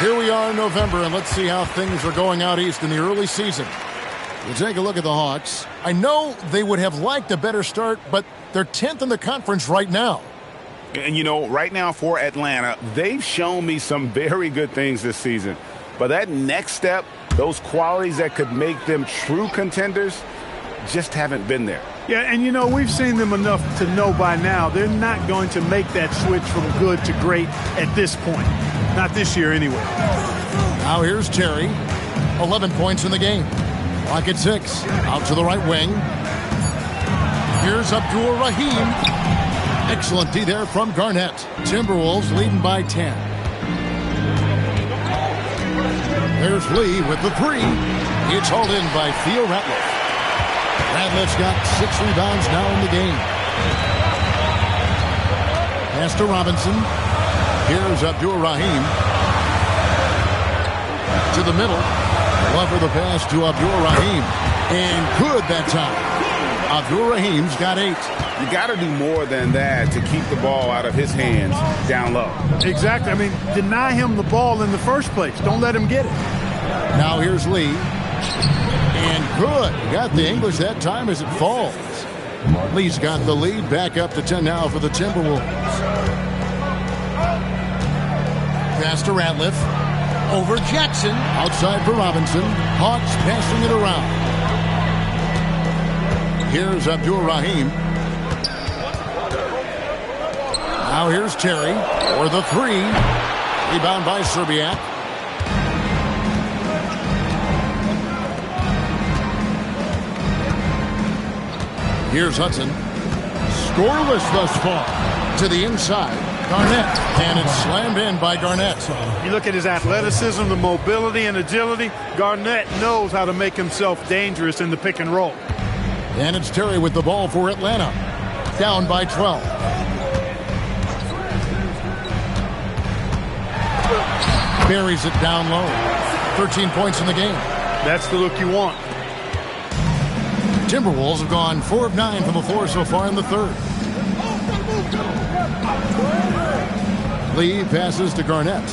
A: Here we are in November, and let's see how things are going out east in the early season. We'll take a look at the Hawks. I know they would have liked a better start, but they're 10th in the conference right now.
D: And, you know, right now for Atlanta, they've shown me some very good things this season. But that next step, those qualities that could make them true contenders, just haven't been there.
B: Yeah, and, you know, we've seen them enough to know by now they're not going to make that switch from good to great at this point. Not this year anyway.
A: Now here's Terry. 11 points in the game. Clock at 6. Out to the right wing. Here's Abdul Rahim. Excellent D there from Garnett. Timberwolves leading by 10. There's Lee with the 3. It's hauled in by Theo Ratliff. Ratliff's got 6 rebounds now in the game. Pass to Robinson. Here's Abdul Rahim. To the middle. Glover the pass to Abdul Rahim. And good that time. Abdul Rahim's got 8.
D: You got to do more than that to keep the ball out of his hands down low.
B: Exactly. I mean, deny him the ball in the first place. Don't let him get it.
A: Now here's Lee. And good. Got the English that time as it falls. Lee's got the lead. Back up to 10 now for the Timberwolves. Pass to Ratliff. Over Jackson. Outside for Robinson. Hawks passing it around. Here's Abdul Rahim. Now here's Terry for the 3. Rebound by Serbiak. Here's Hudson. Scoreless thus far. To the inside. Garnett. And it's slammed in by Garnett.
B: You look at his athleticism, the mobility and agility. Garnett knows how to make himself dangerous in the pick and roll.
A: And it's Terry with the ball for Atlanta. Down by 12. Buries it down low. 13 points in the game. That's the look you want. Timberwolves have gone 4 of 9 from the floor so far in the third. Lee passes to Garnett.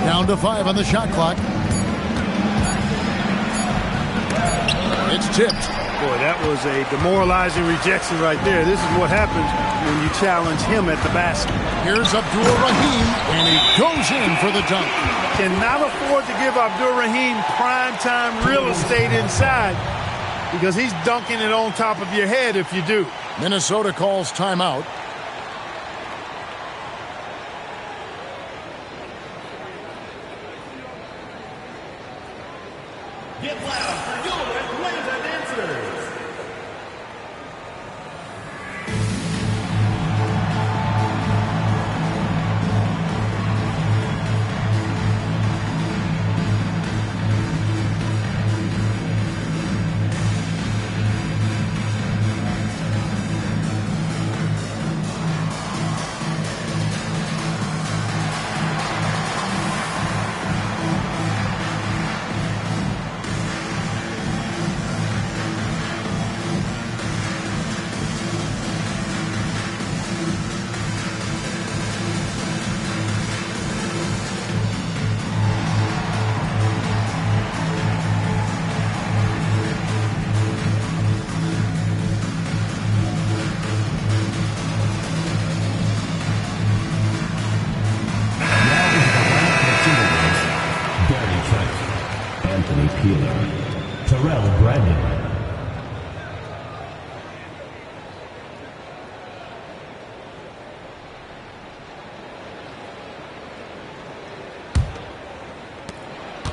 A: Down to 5 on the shot clock. It's tipped.
B: Boy, that was a demoralizing rejection right there. This is what happens when you challenge him at the basket.
A: Here's Abdul Rahim, and he goes in for the dunk.
B: Cannot afford to give Abdul Rahim prime-time real estate inside because he's dunking it on top of your head if you do.
A: Minnesota calls timeout.
F: Get loud for your Atlanta dancers.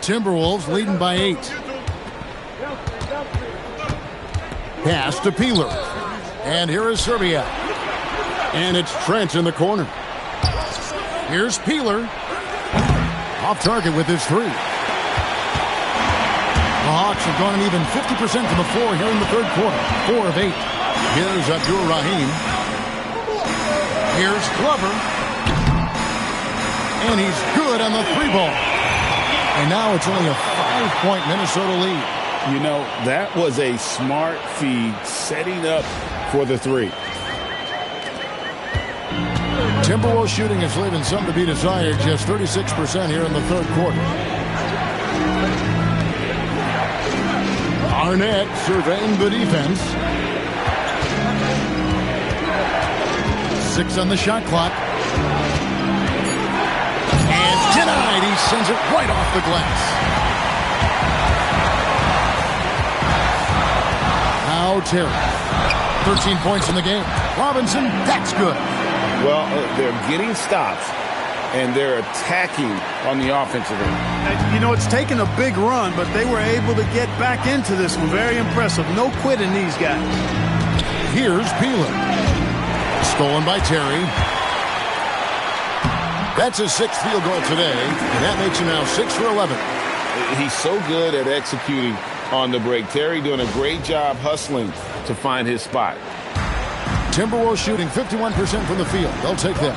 A: Timberwolves leading by 8. Pass to Peeler. And here is Serbia. And it's Trent in the corner. Here's Peeler. Off target with his 3. The Hawks have gone an even 50% from the floor here in the third quarter. 4 of 8. Here's Abdul Rahim. Here's Glover. And he's good on the 3-ball. And now it's only a 5-point Minnesota lead.
G: You know, that was a smart feed setting up for the 3.
A: Timberwolves shooting is leaving some to be desired, just 36% here in the third quarter. Arnett surveying the defense. 6 on the shot clock. And denied. He sends it right off the glass. Now Terry. 13 points in the game. Robinson, that's good.
D: Well, they're getting stops, and they're attacking on the offensive end.
B: You know, it's taken a big run, but they were able to get back into this one. Very impressive. No quitting these guys.
A: Here's Peeler. Stolen by Terry. That's his 6th field goal today, and that makes him now 6 for 11.
G: He's so good at executing on the break. Terry doing a great job hustling to find his spot.
A: Timberwolves shooting 51% from the field. They'll take that.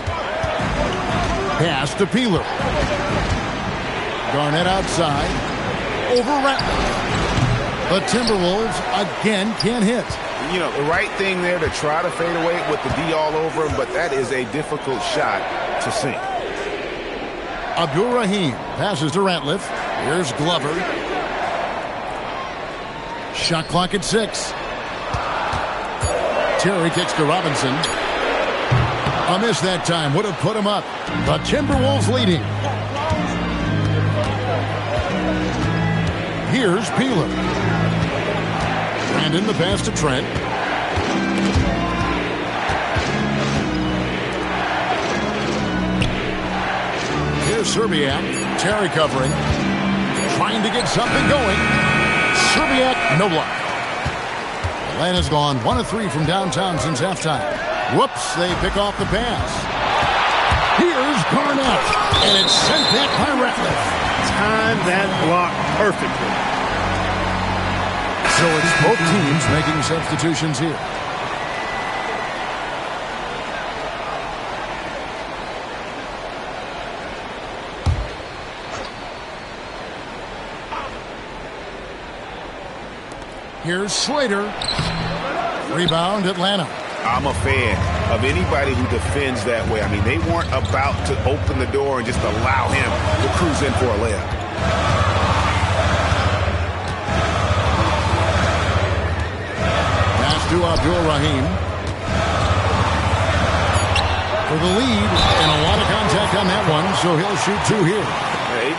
A: Pass to Peeler. Garnett outside. Over Rattler. The Timberwolves again can't hit.
D: You know, the right thing there to try to fade away with the D all over him, but that is a difficult shot to sink.
A: Abdul-Rahim passes to Ratliff. Here's Glover. Shot clock at 6. Terry kicks to Robinson. A miss that time. Would have put him up. The Timberwolves leading. Here's Peeler. Brandon the pass to Trent. Here's Serbiak. Terry covering. Trying to get something going. Serbiak, no luck. Atlanta's gone 1 of 3 from downtown since halftime. Whoops, they pick off the pass. Here's Garnett, and it's sent back by Ratliff.
B: Time that block perfectly.
A: So it's both teams making substitutions here. Here's Slater. Rebound, Atlanta.
D: I'm a fan of anybody who defends that way. I mean, they weren't about to open the door and just allow him to cruise in for a layup.
A: Pass to Abdul-Rahim. For the lead, and a lot of contact on that one, so he'll shoot 2 here.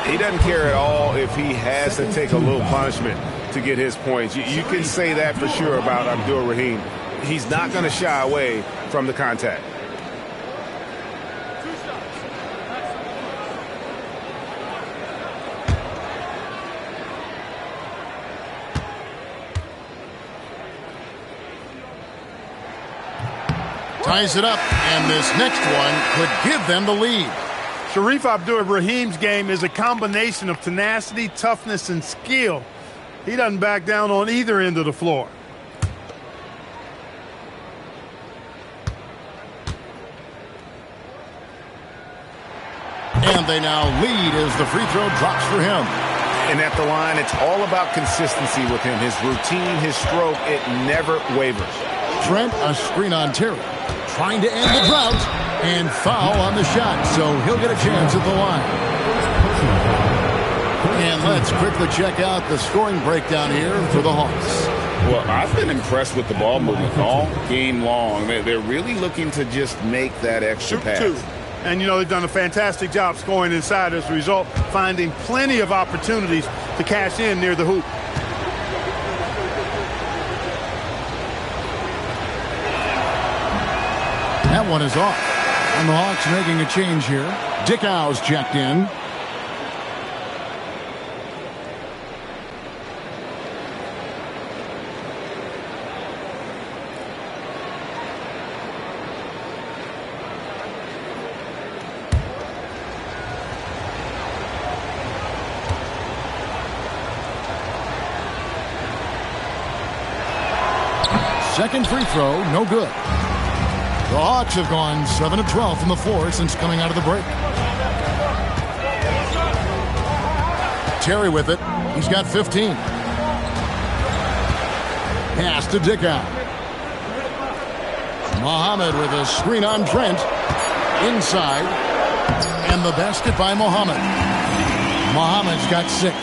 D: He doesn't care at all if he has to take a little punishment to get his points. You can say that for sure about Abdul-Rahim. He's not going to shy away from the contact.
A: Ties it up, and this next one could give them the lead.
B: Sharif Abdul-Rahim's game is a combination of tenacity, toughness, and skill. He doesn't back down on either end of the floor.
A: And they now lead as the free throw drops for him.
D: And at the line, it's all about consistency with him. His routine, his stroke, it never wavers.
A: Trent, a screen on Terry. Trying to end the drought. And foul on the shot, so he'll get a chance at the line. And let's quickly check out the scoring breakdown here for the Hawks.
G: Well, I've been impressed with the ball movement all game long. They're really looking to just make that extra pass.
B: Shoot 2. And, you know, they've done a fantastic job scoring inside as a result, finding plenty of opportunities to cash in near the hoop.
A: That one is off. And the Hawks making a change here. Dick Howes checked in. Second free throw, no good. The Hawks have gone 7 of 12 from the floor since coming out of the break. Terry with it. He's got 15. Pass to Dickow. Muhammad with a screen on Trent. Inside. And the basket by Muhammad. Muhammad's got 6.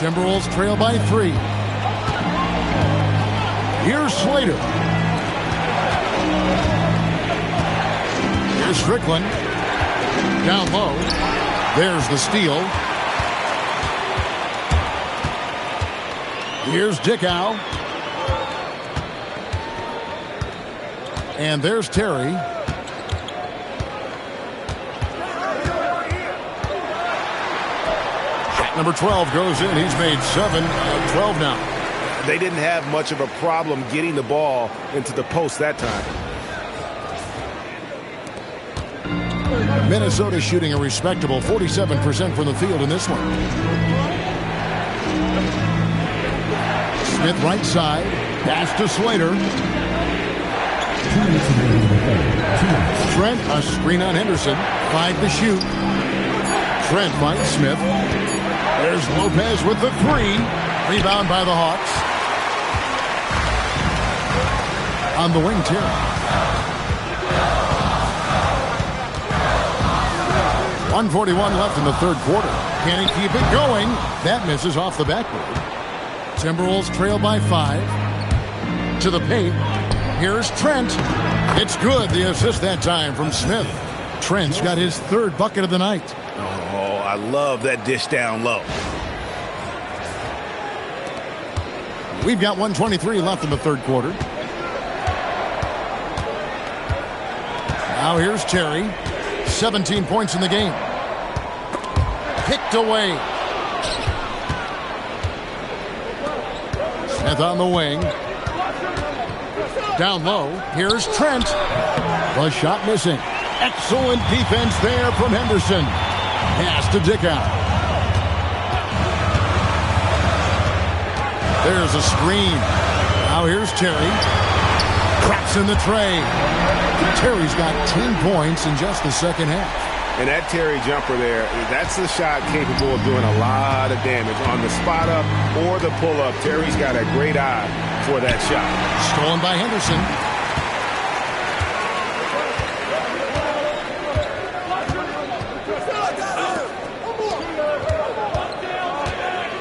A: Timberwolves trail by 3. Here's Slater. Here's Strickland. Down low. There's the steal. Here's Dickow. And there's Terry. Shot number 12 goes in. He's made 7 of 12 now.
G: They didn't have much of a problem getting the ball into the post that time.
A: Minnesota shooting a respectable 47% from the field in this one. Smith right side. Pass to Slater. Trent, a screen on Henderson. 5 to shoot. Trent finds Smith. There's Lopez with the 3. Rebound by the Hawks. On the wing, Terry. 1:41 left in the third quarter. Can he keep it going? That misses off the backboard. Timberwolves trail by 5. To the paint. Here's Trent. It's good. The assist that time from Smith. Trent's got his 3rd bucket of the night.
G: Oh, I love that dish down low.
A: We've got 1:23 left in the third quarter. Now here's Terry. 17 points in the game. Picked away. Smith on the wing. Down low. Here's Trent. The shot missing. Excellent defense there from Henderson. Pass to Dickow. There's a screen. Now here's Terry. Cracks in the tray. Terry's got 10 points in just the second half.
G: And that Terry jumper there, that's a shot capable of doing a lot of damage on the spot up or the pull up. Terry's got a great eye for that shot.
A: Stolen by Henderson.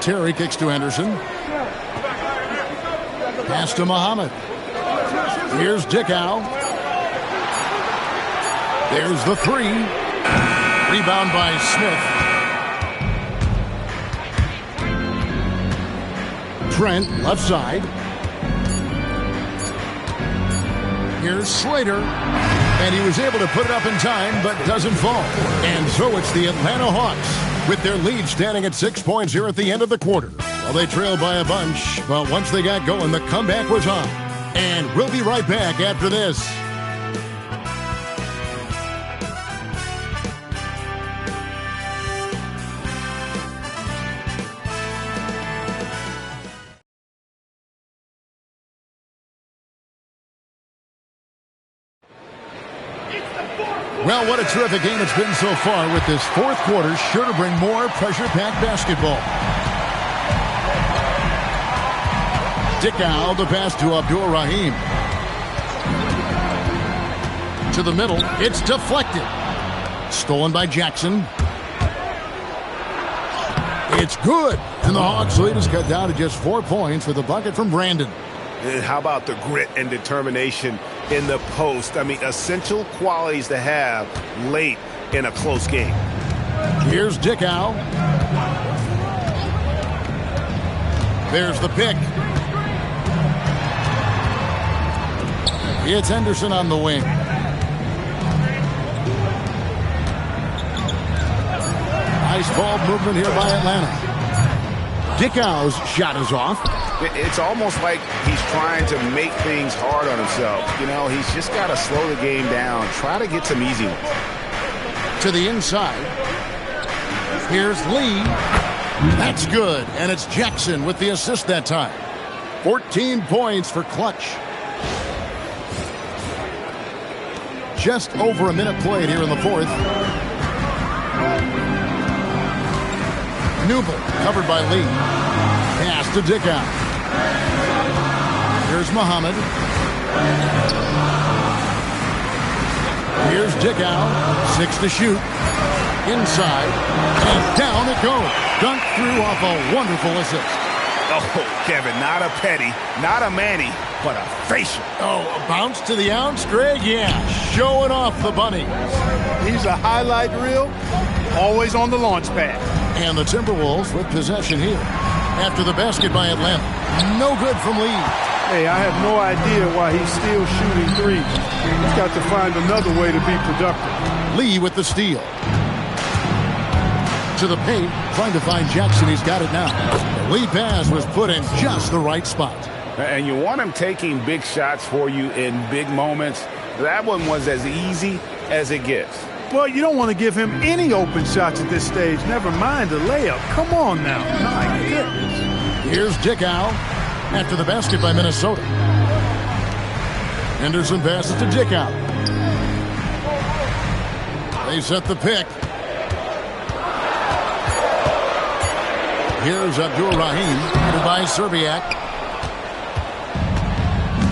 A: Terry kicks to Henderson. Pass to Muhammad. Here's Dickow. There's the 3. Rebound by Smith. Trent, left side. Here's Slater. And he was able to put it up in time, but doesn't fall. And so it's the Atlanta Hawks with their lead standing at 6 points here at the end of the quarter. Well, they trailed by a bunch, but once they got going, the comeback was on. And we'll be right back after this. Well, what a terrific game it's been so far with this fourth quarter. Sure to bring more pressure-packed basketball. Dickow, the pass to Abdul-Rahim. To the middle. It's deflected. Stolen by Jackson. It's good. And the Hawks lead is cut down to just 4 points with a bucket from Brandon.
G: And how about the grit and determination in the post? I mean, essential qualities to have late in a close game.
A: Here's Dickow. There's the pick. It's Henderson on the wing. Nice ball movement here by Atlanta. Dickow's shot is off.
G: It's almost like he's trying to make things hard on himself. You know, he's just got to slow the game down. Try to get some easy ones.
A: To the inside. Here's Lee. That's good. And it's Jackson with the assist that time. 14 points for Clutch. Just over a minute played here in the fourth. Newman covered by Lee. Pass to Dickow. Here's Muhammad. Here's Dickow. 6 to shoot. Inside. And down it goes. Dunked through off a wonderful assist.
D: Oh, Kevin, not a petty, not a Manny, but a facial.
A: Oh, a bounce to the ounce, Greg? Yeah, showing off the bunnies.
B: He's a highlight reel, always on the launch pad.
A: And the Timberwolves with possession here. After the basket by Atlanta. No good from Lee.
B: Hey, I have no idea why he's still shooting threes. He's got to find another way to be productive.
A: Lee with the steal. To the paint, trying to find Jackson. He's got it now. The lead pass was put in just the right spot.
D: And you want him taking big shots for you in big moments. That one was as easy as it gets.
B: Well, you don't want to give him any open shots at this stage. Never mind a layup. Come on now. My goodness.
A: Here's Dickow after the basket by Minnesota. Henderson passes to Dickow. They set the pick. Here's Abdul-Rahim, headed by Serbiak.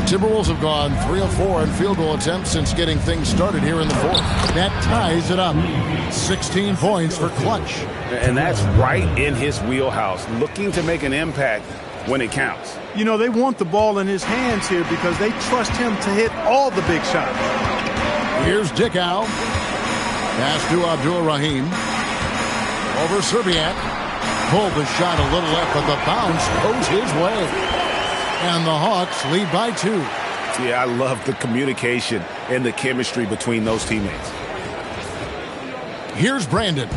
A: Timberwolves have gone 3 of 4 in field goal attempts since getting things started here in the fourth. That ties it up. 16 points for Clutch.
D: And that's right in his wheelhouse, looking to make an impact when it counts.
B: You know, they want the ball in his hands here because they trust him to hit all the big shots.
A: Here's Dickow. Pass to Abdul-Rahim. Over Serbiak. Pulled the shot a little left, but the bounce goes his way. And the Hawks lead by 2.
D: Yeah, I love the communication and the chemistry between those teammates.
A: Here's Brandon.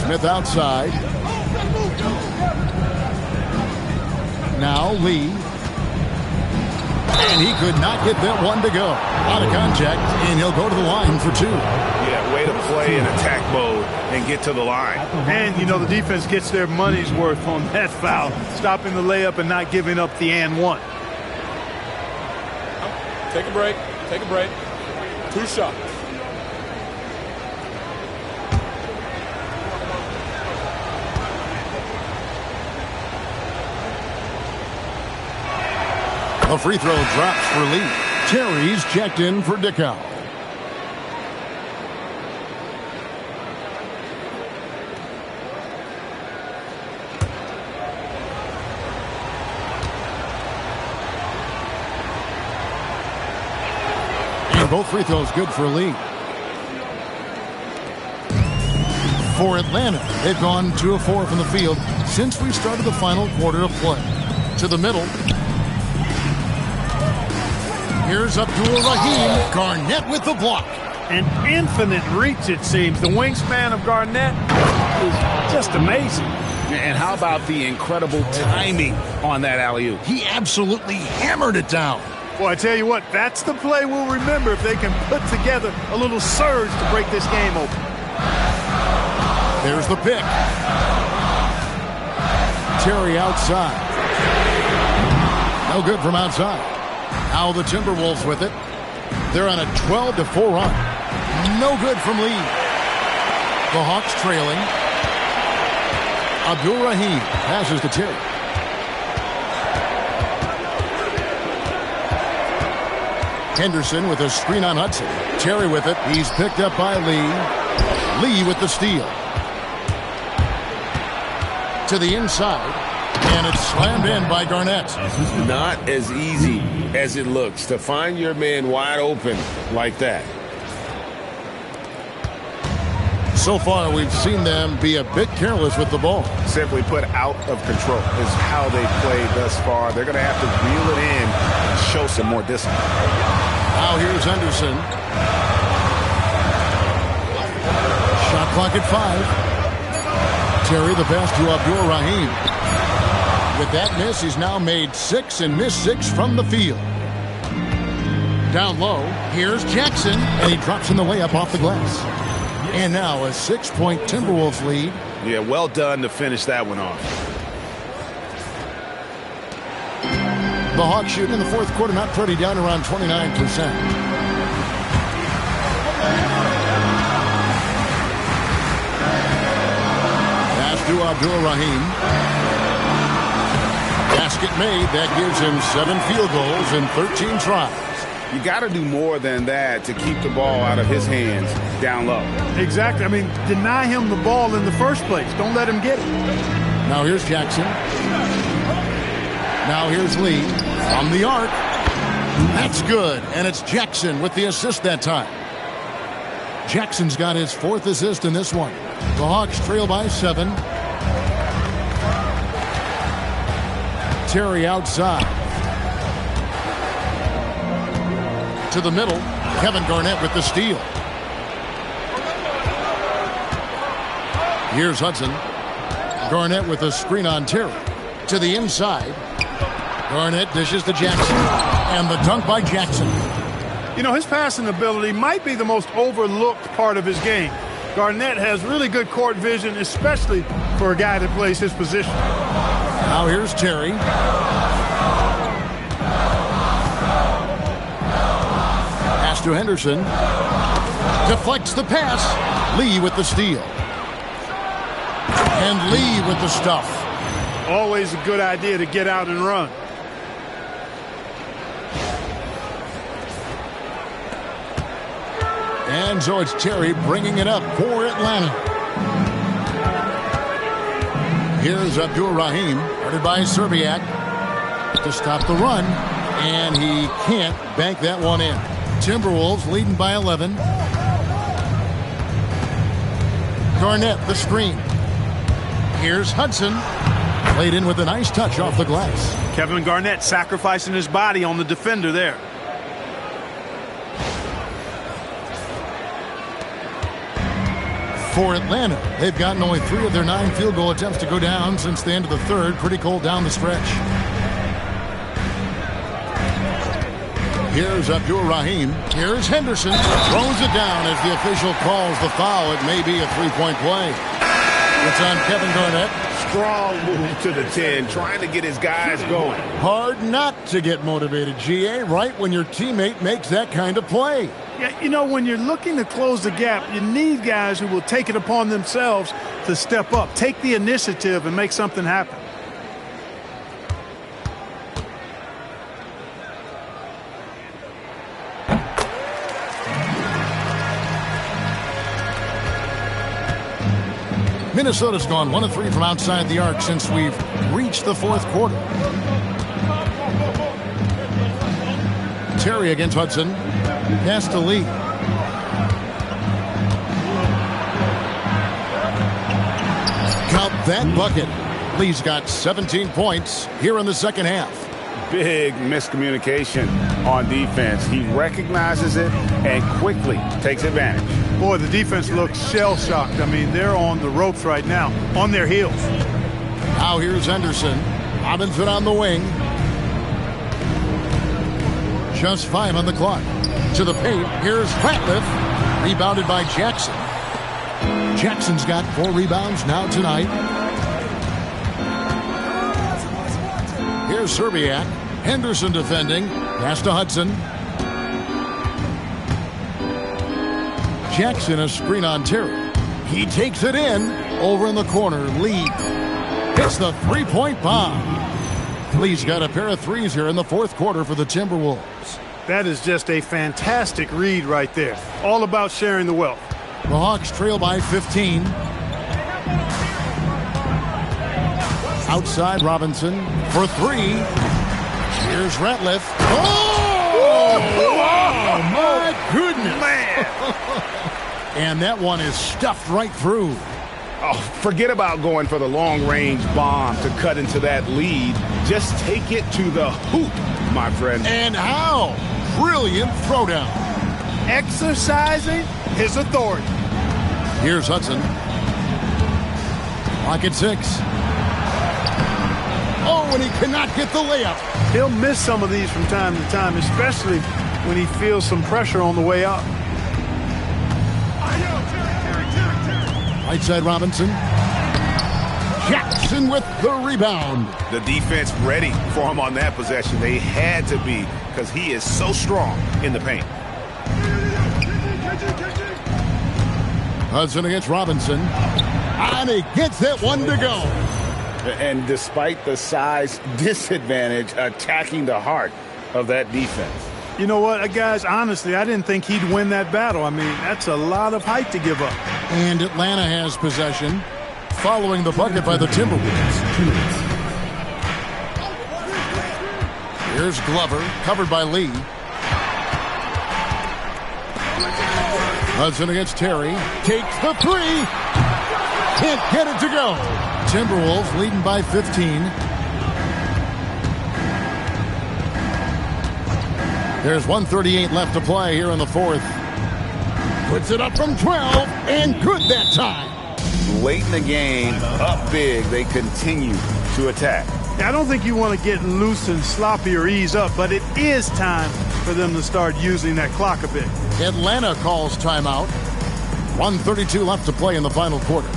A: Smith outside. Now Lee. And he could not get that one to go. Out of contact, and he'll go to the line for 2.
D: Yeah, way to play in attack mode and get to the line.
B: And, you know, the defense gets their money's worth on that foul, stopping the layup and not giving up the and one.
E: Take a break. Take a break. 2 shots.
A: A free throw drops for Lee. Terry's checked in for Dickow. And both free throws good for Lee. For Atlanta, they've gone 2 of 4 from the field since we started the final quarter of play. To the middle. Here's Abdul-Rahim. Garnett with the block.
B: An infinite reach, it seems. The wingspan of Garnett is just amazing.
D: And how about the incredible timing on that alley-oop?
A: He absolutely hammered it down.
B: Well, I tell you what, that's the play we'll remember if they can put together a little surge to break this game open.
A: There's the pick. Terry outside. No good from outside. Now the Timberwolves with it. They're on a 12-4 run. No good from Lee. The Hawks trailing. Abdul-Rahim passes to Terry. Henderson with a screen on Hudson. Terry with it. He's picked up by Lee. Lee with the steal. To the inside. And it's slammed in by Garnett.
G: Not as easy as it looks to find your man wide open like that.
A: So far, we've seen them be a bit careless with the ball.
D: Simply put, out of control is how they played thus far. They're going to have to reel it in and show some more discipline.
A: Now here's Henderson. Shot clock at 5. Terry the pass to Abdul-Rahim. With that miss, he's now made 6 and missed 6 from the field. Down low, here's Jackson, and he drops in the layup off the glass. And now a 6-point Timberwolves lead.
D: Yeah, well done to finish that one off.
A: The Hawks shooting in the fourth quarter, not pretty, down around 29%. Pass to Abdul-Rahim. Pass basket made. That gives him 7 field goals in 13 tries.
D: You got to do more than that to keep the ball out of his hands down low.
B: Exactly. I mean, deny him the ball in the first place. Don't let him get it.
A: Now here's Jackson. Now here's Lee from the arc. That's good. And it's Jackson with the assist that time. Jackson's got his 4th assist in this one. The Hawks trail by 7. Terry outside. To the middle. Kevin Garnett with the steal. Here's Hudson. Garnett with a screen on Terry. To the inside. Garnett dishes to Jackson. And the dunk by Jackson.
B: You know, his passing ability might be the most overlooked part of his game. Garnett has really good court vision, especially for a guy that plays his position.
A: Now here's Terry. Pass to Henderson. Deflects the pass. Lee with the steal. And Lee with the stuff.
B: Always a good idea to get out and run.
A: And so it's Terry bringing it up for Atlanta. Here's Abdur-Rahim, guarded by Serbiak, to stop the run, and he can't bank that one in. Timberwolves leading by 11. Garnett, the screen. Here's Hudson, laid in with a nice touch off the glass.
B: Kevin Garnett sacrificing his body on the defender there.
A: For Atlanta, they've gotten only 3 of their 9 field goal attempts to go down since the end of the third. Pretty cold down the stretch. Here's Abdur-Rahim. Here's Henderson. Throws it down as the official calls the foul. It may be a 3-point play. It's on Kevin Garnett.
D: Strong move to the 10, trying to get his guys going.
A: Hard not to get motivated, GA, right when your teammate makes that kind of play.
B: Yeah, you know, when you're looking to close the gap, you need guys who will take it upon themselves to step up, take the initiative, and make something happen.
A: Minnesota's gone 1 of 3 from outside the arc since we've reached the 4th quarter. Terry against Hudson. Pass to Lee. Count that bucket. Lee's got 17 points here in the second half.
D: Big miscommunication on defense. He recognizes it and quickly takes advantage.
B: Boy, the defense looks shell-shocked. I mean, they're on the ropes right now, on their heels.
A: Now here's Henderson. Robinson on the wing. Just 5 on the clock. To the paint. Here's Ratliff. Rebounded by Jackson. Jackson's got 4 rebounds now tonight. Here's Serbiak. Henderson defending. Pass to Hudson. Jackson a screen on Terry. He takes it in. Over in the corner. Lee hits the 3-point bomb. Lee's got a pair of threes here in the 4th quarter for the Timberwolves.
B: That is just a fantastic read right there. All about sharing the wealth.
A: The Hawks trail by 15. Outside Robinson for 3. Here's Ratliff. Oh, my goodness.
B: Man.
A: And that one is stuffed right through.
D: Oh, forget about going for the long-range bomb to cut into that lead. Just take it to the hoop, my friend.
A: And how? Brilliant throwdown.
B: Exercising his authority.
A: Here's Hudson. Clock at 6. Oh, and he cannot get the layup.
B: He'll miss some of these from time to time, especially when he feels some pressure on the way up.
A: Right side Robinson. Jackson with the rebound.
D: The defense ready for him on that possession. They had to be because he is so strong in the paint.
A: Hudson against Robinson. And he gets that one to go.
D: And despite the size disadvantage, attacking the heart of that defense.
B: You know what, guys, honestly, I didn't think he'd win that battle. I mean, that's a lot of height to give up.
A: And Atlanta has possession, following the bucket by the Timberwolves. Here's Glover, covered by Lee. Hudson against Terry. Takes the three. Can't get it to go. Timberwolves leading by 15. There's 1:38 left to play here in the fourth. Puts it up from 12, and good that time.
D: Late in the game, up big, they continue to attack.
B: I don't think you want to get loose and sloppy or ease up, but it is time for them to start using that clock a bit.
A: Atlanta calls timeout. 1:32 left to play in the final quarter.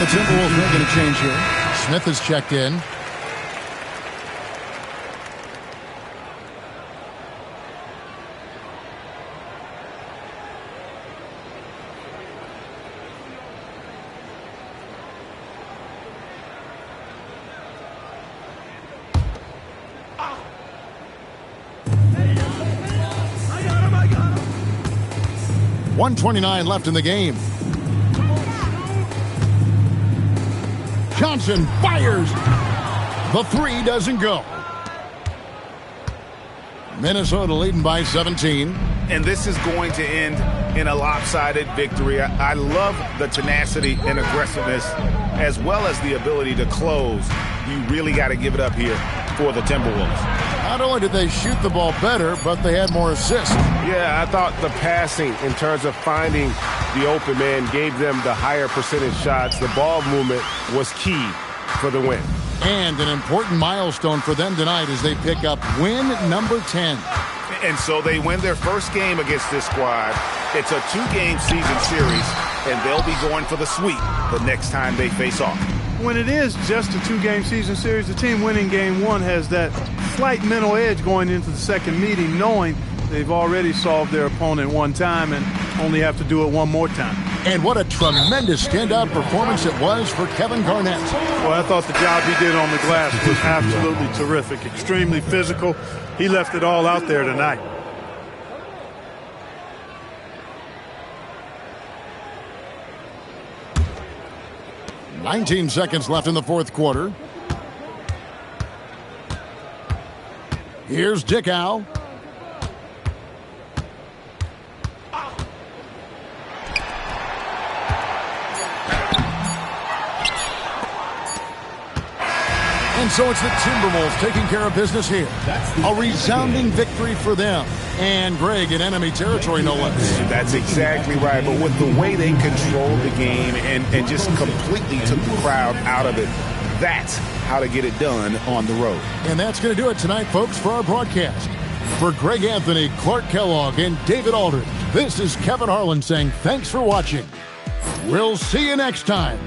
A: Timberwolves making a change here. Smith has checked in. I got him. 1:29 left in the game. Johnson fires. The three doesn't go. Minnesota leading by 17.
D: And this is going to end in a lopsided victory. I love the tenacity and aggressiveness as well as the ability to close. You really got to give it up here for the Timberwolves.
A: Not only did they shoot the ball better, but they had more assists.
G: Yeah, I thought the passing in terms of finding the open man gave them the higher percentage shots. The ball movement was key for the win.
A: And an important milestone for them tonight as they pick up win number 10.
D: And so they win their first game against this squad. It's a 2-game season series, and they'll be going for the sweep the next time they face off.
B: When it is just a 2-game season series, the team winning game one has that slight mental edge going into the second meeting, knowing they've already solved their opponent one time and only have to do it one more time.
A: And what a tremendous standout performance it was for Kevin Garnett.
B: Well, I thought the job he did on the glass was absolutely terrific, extremely physical. He left it all out there tonight.
A: "19 seconds left in the fourth quarter. Here's Dickow. And so it's the Timberwolves taking care of business here. A resounding victory for them. And Greg in enemy territory, no less.
D: That's exactly right. But with the way they controlled the game and just completely took the crowd out of it, that's how to get it done on the road.
A: And that's going to do it tonight, folks, for our broadcast. For Greg Anthony, Clark Kellogg, and David Aldridge, this is Kevin Harlan saying thanks for watching. We'll see you next time.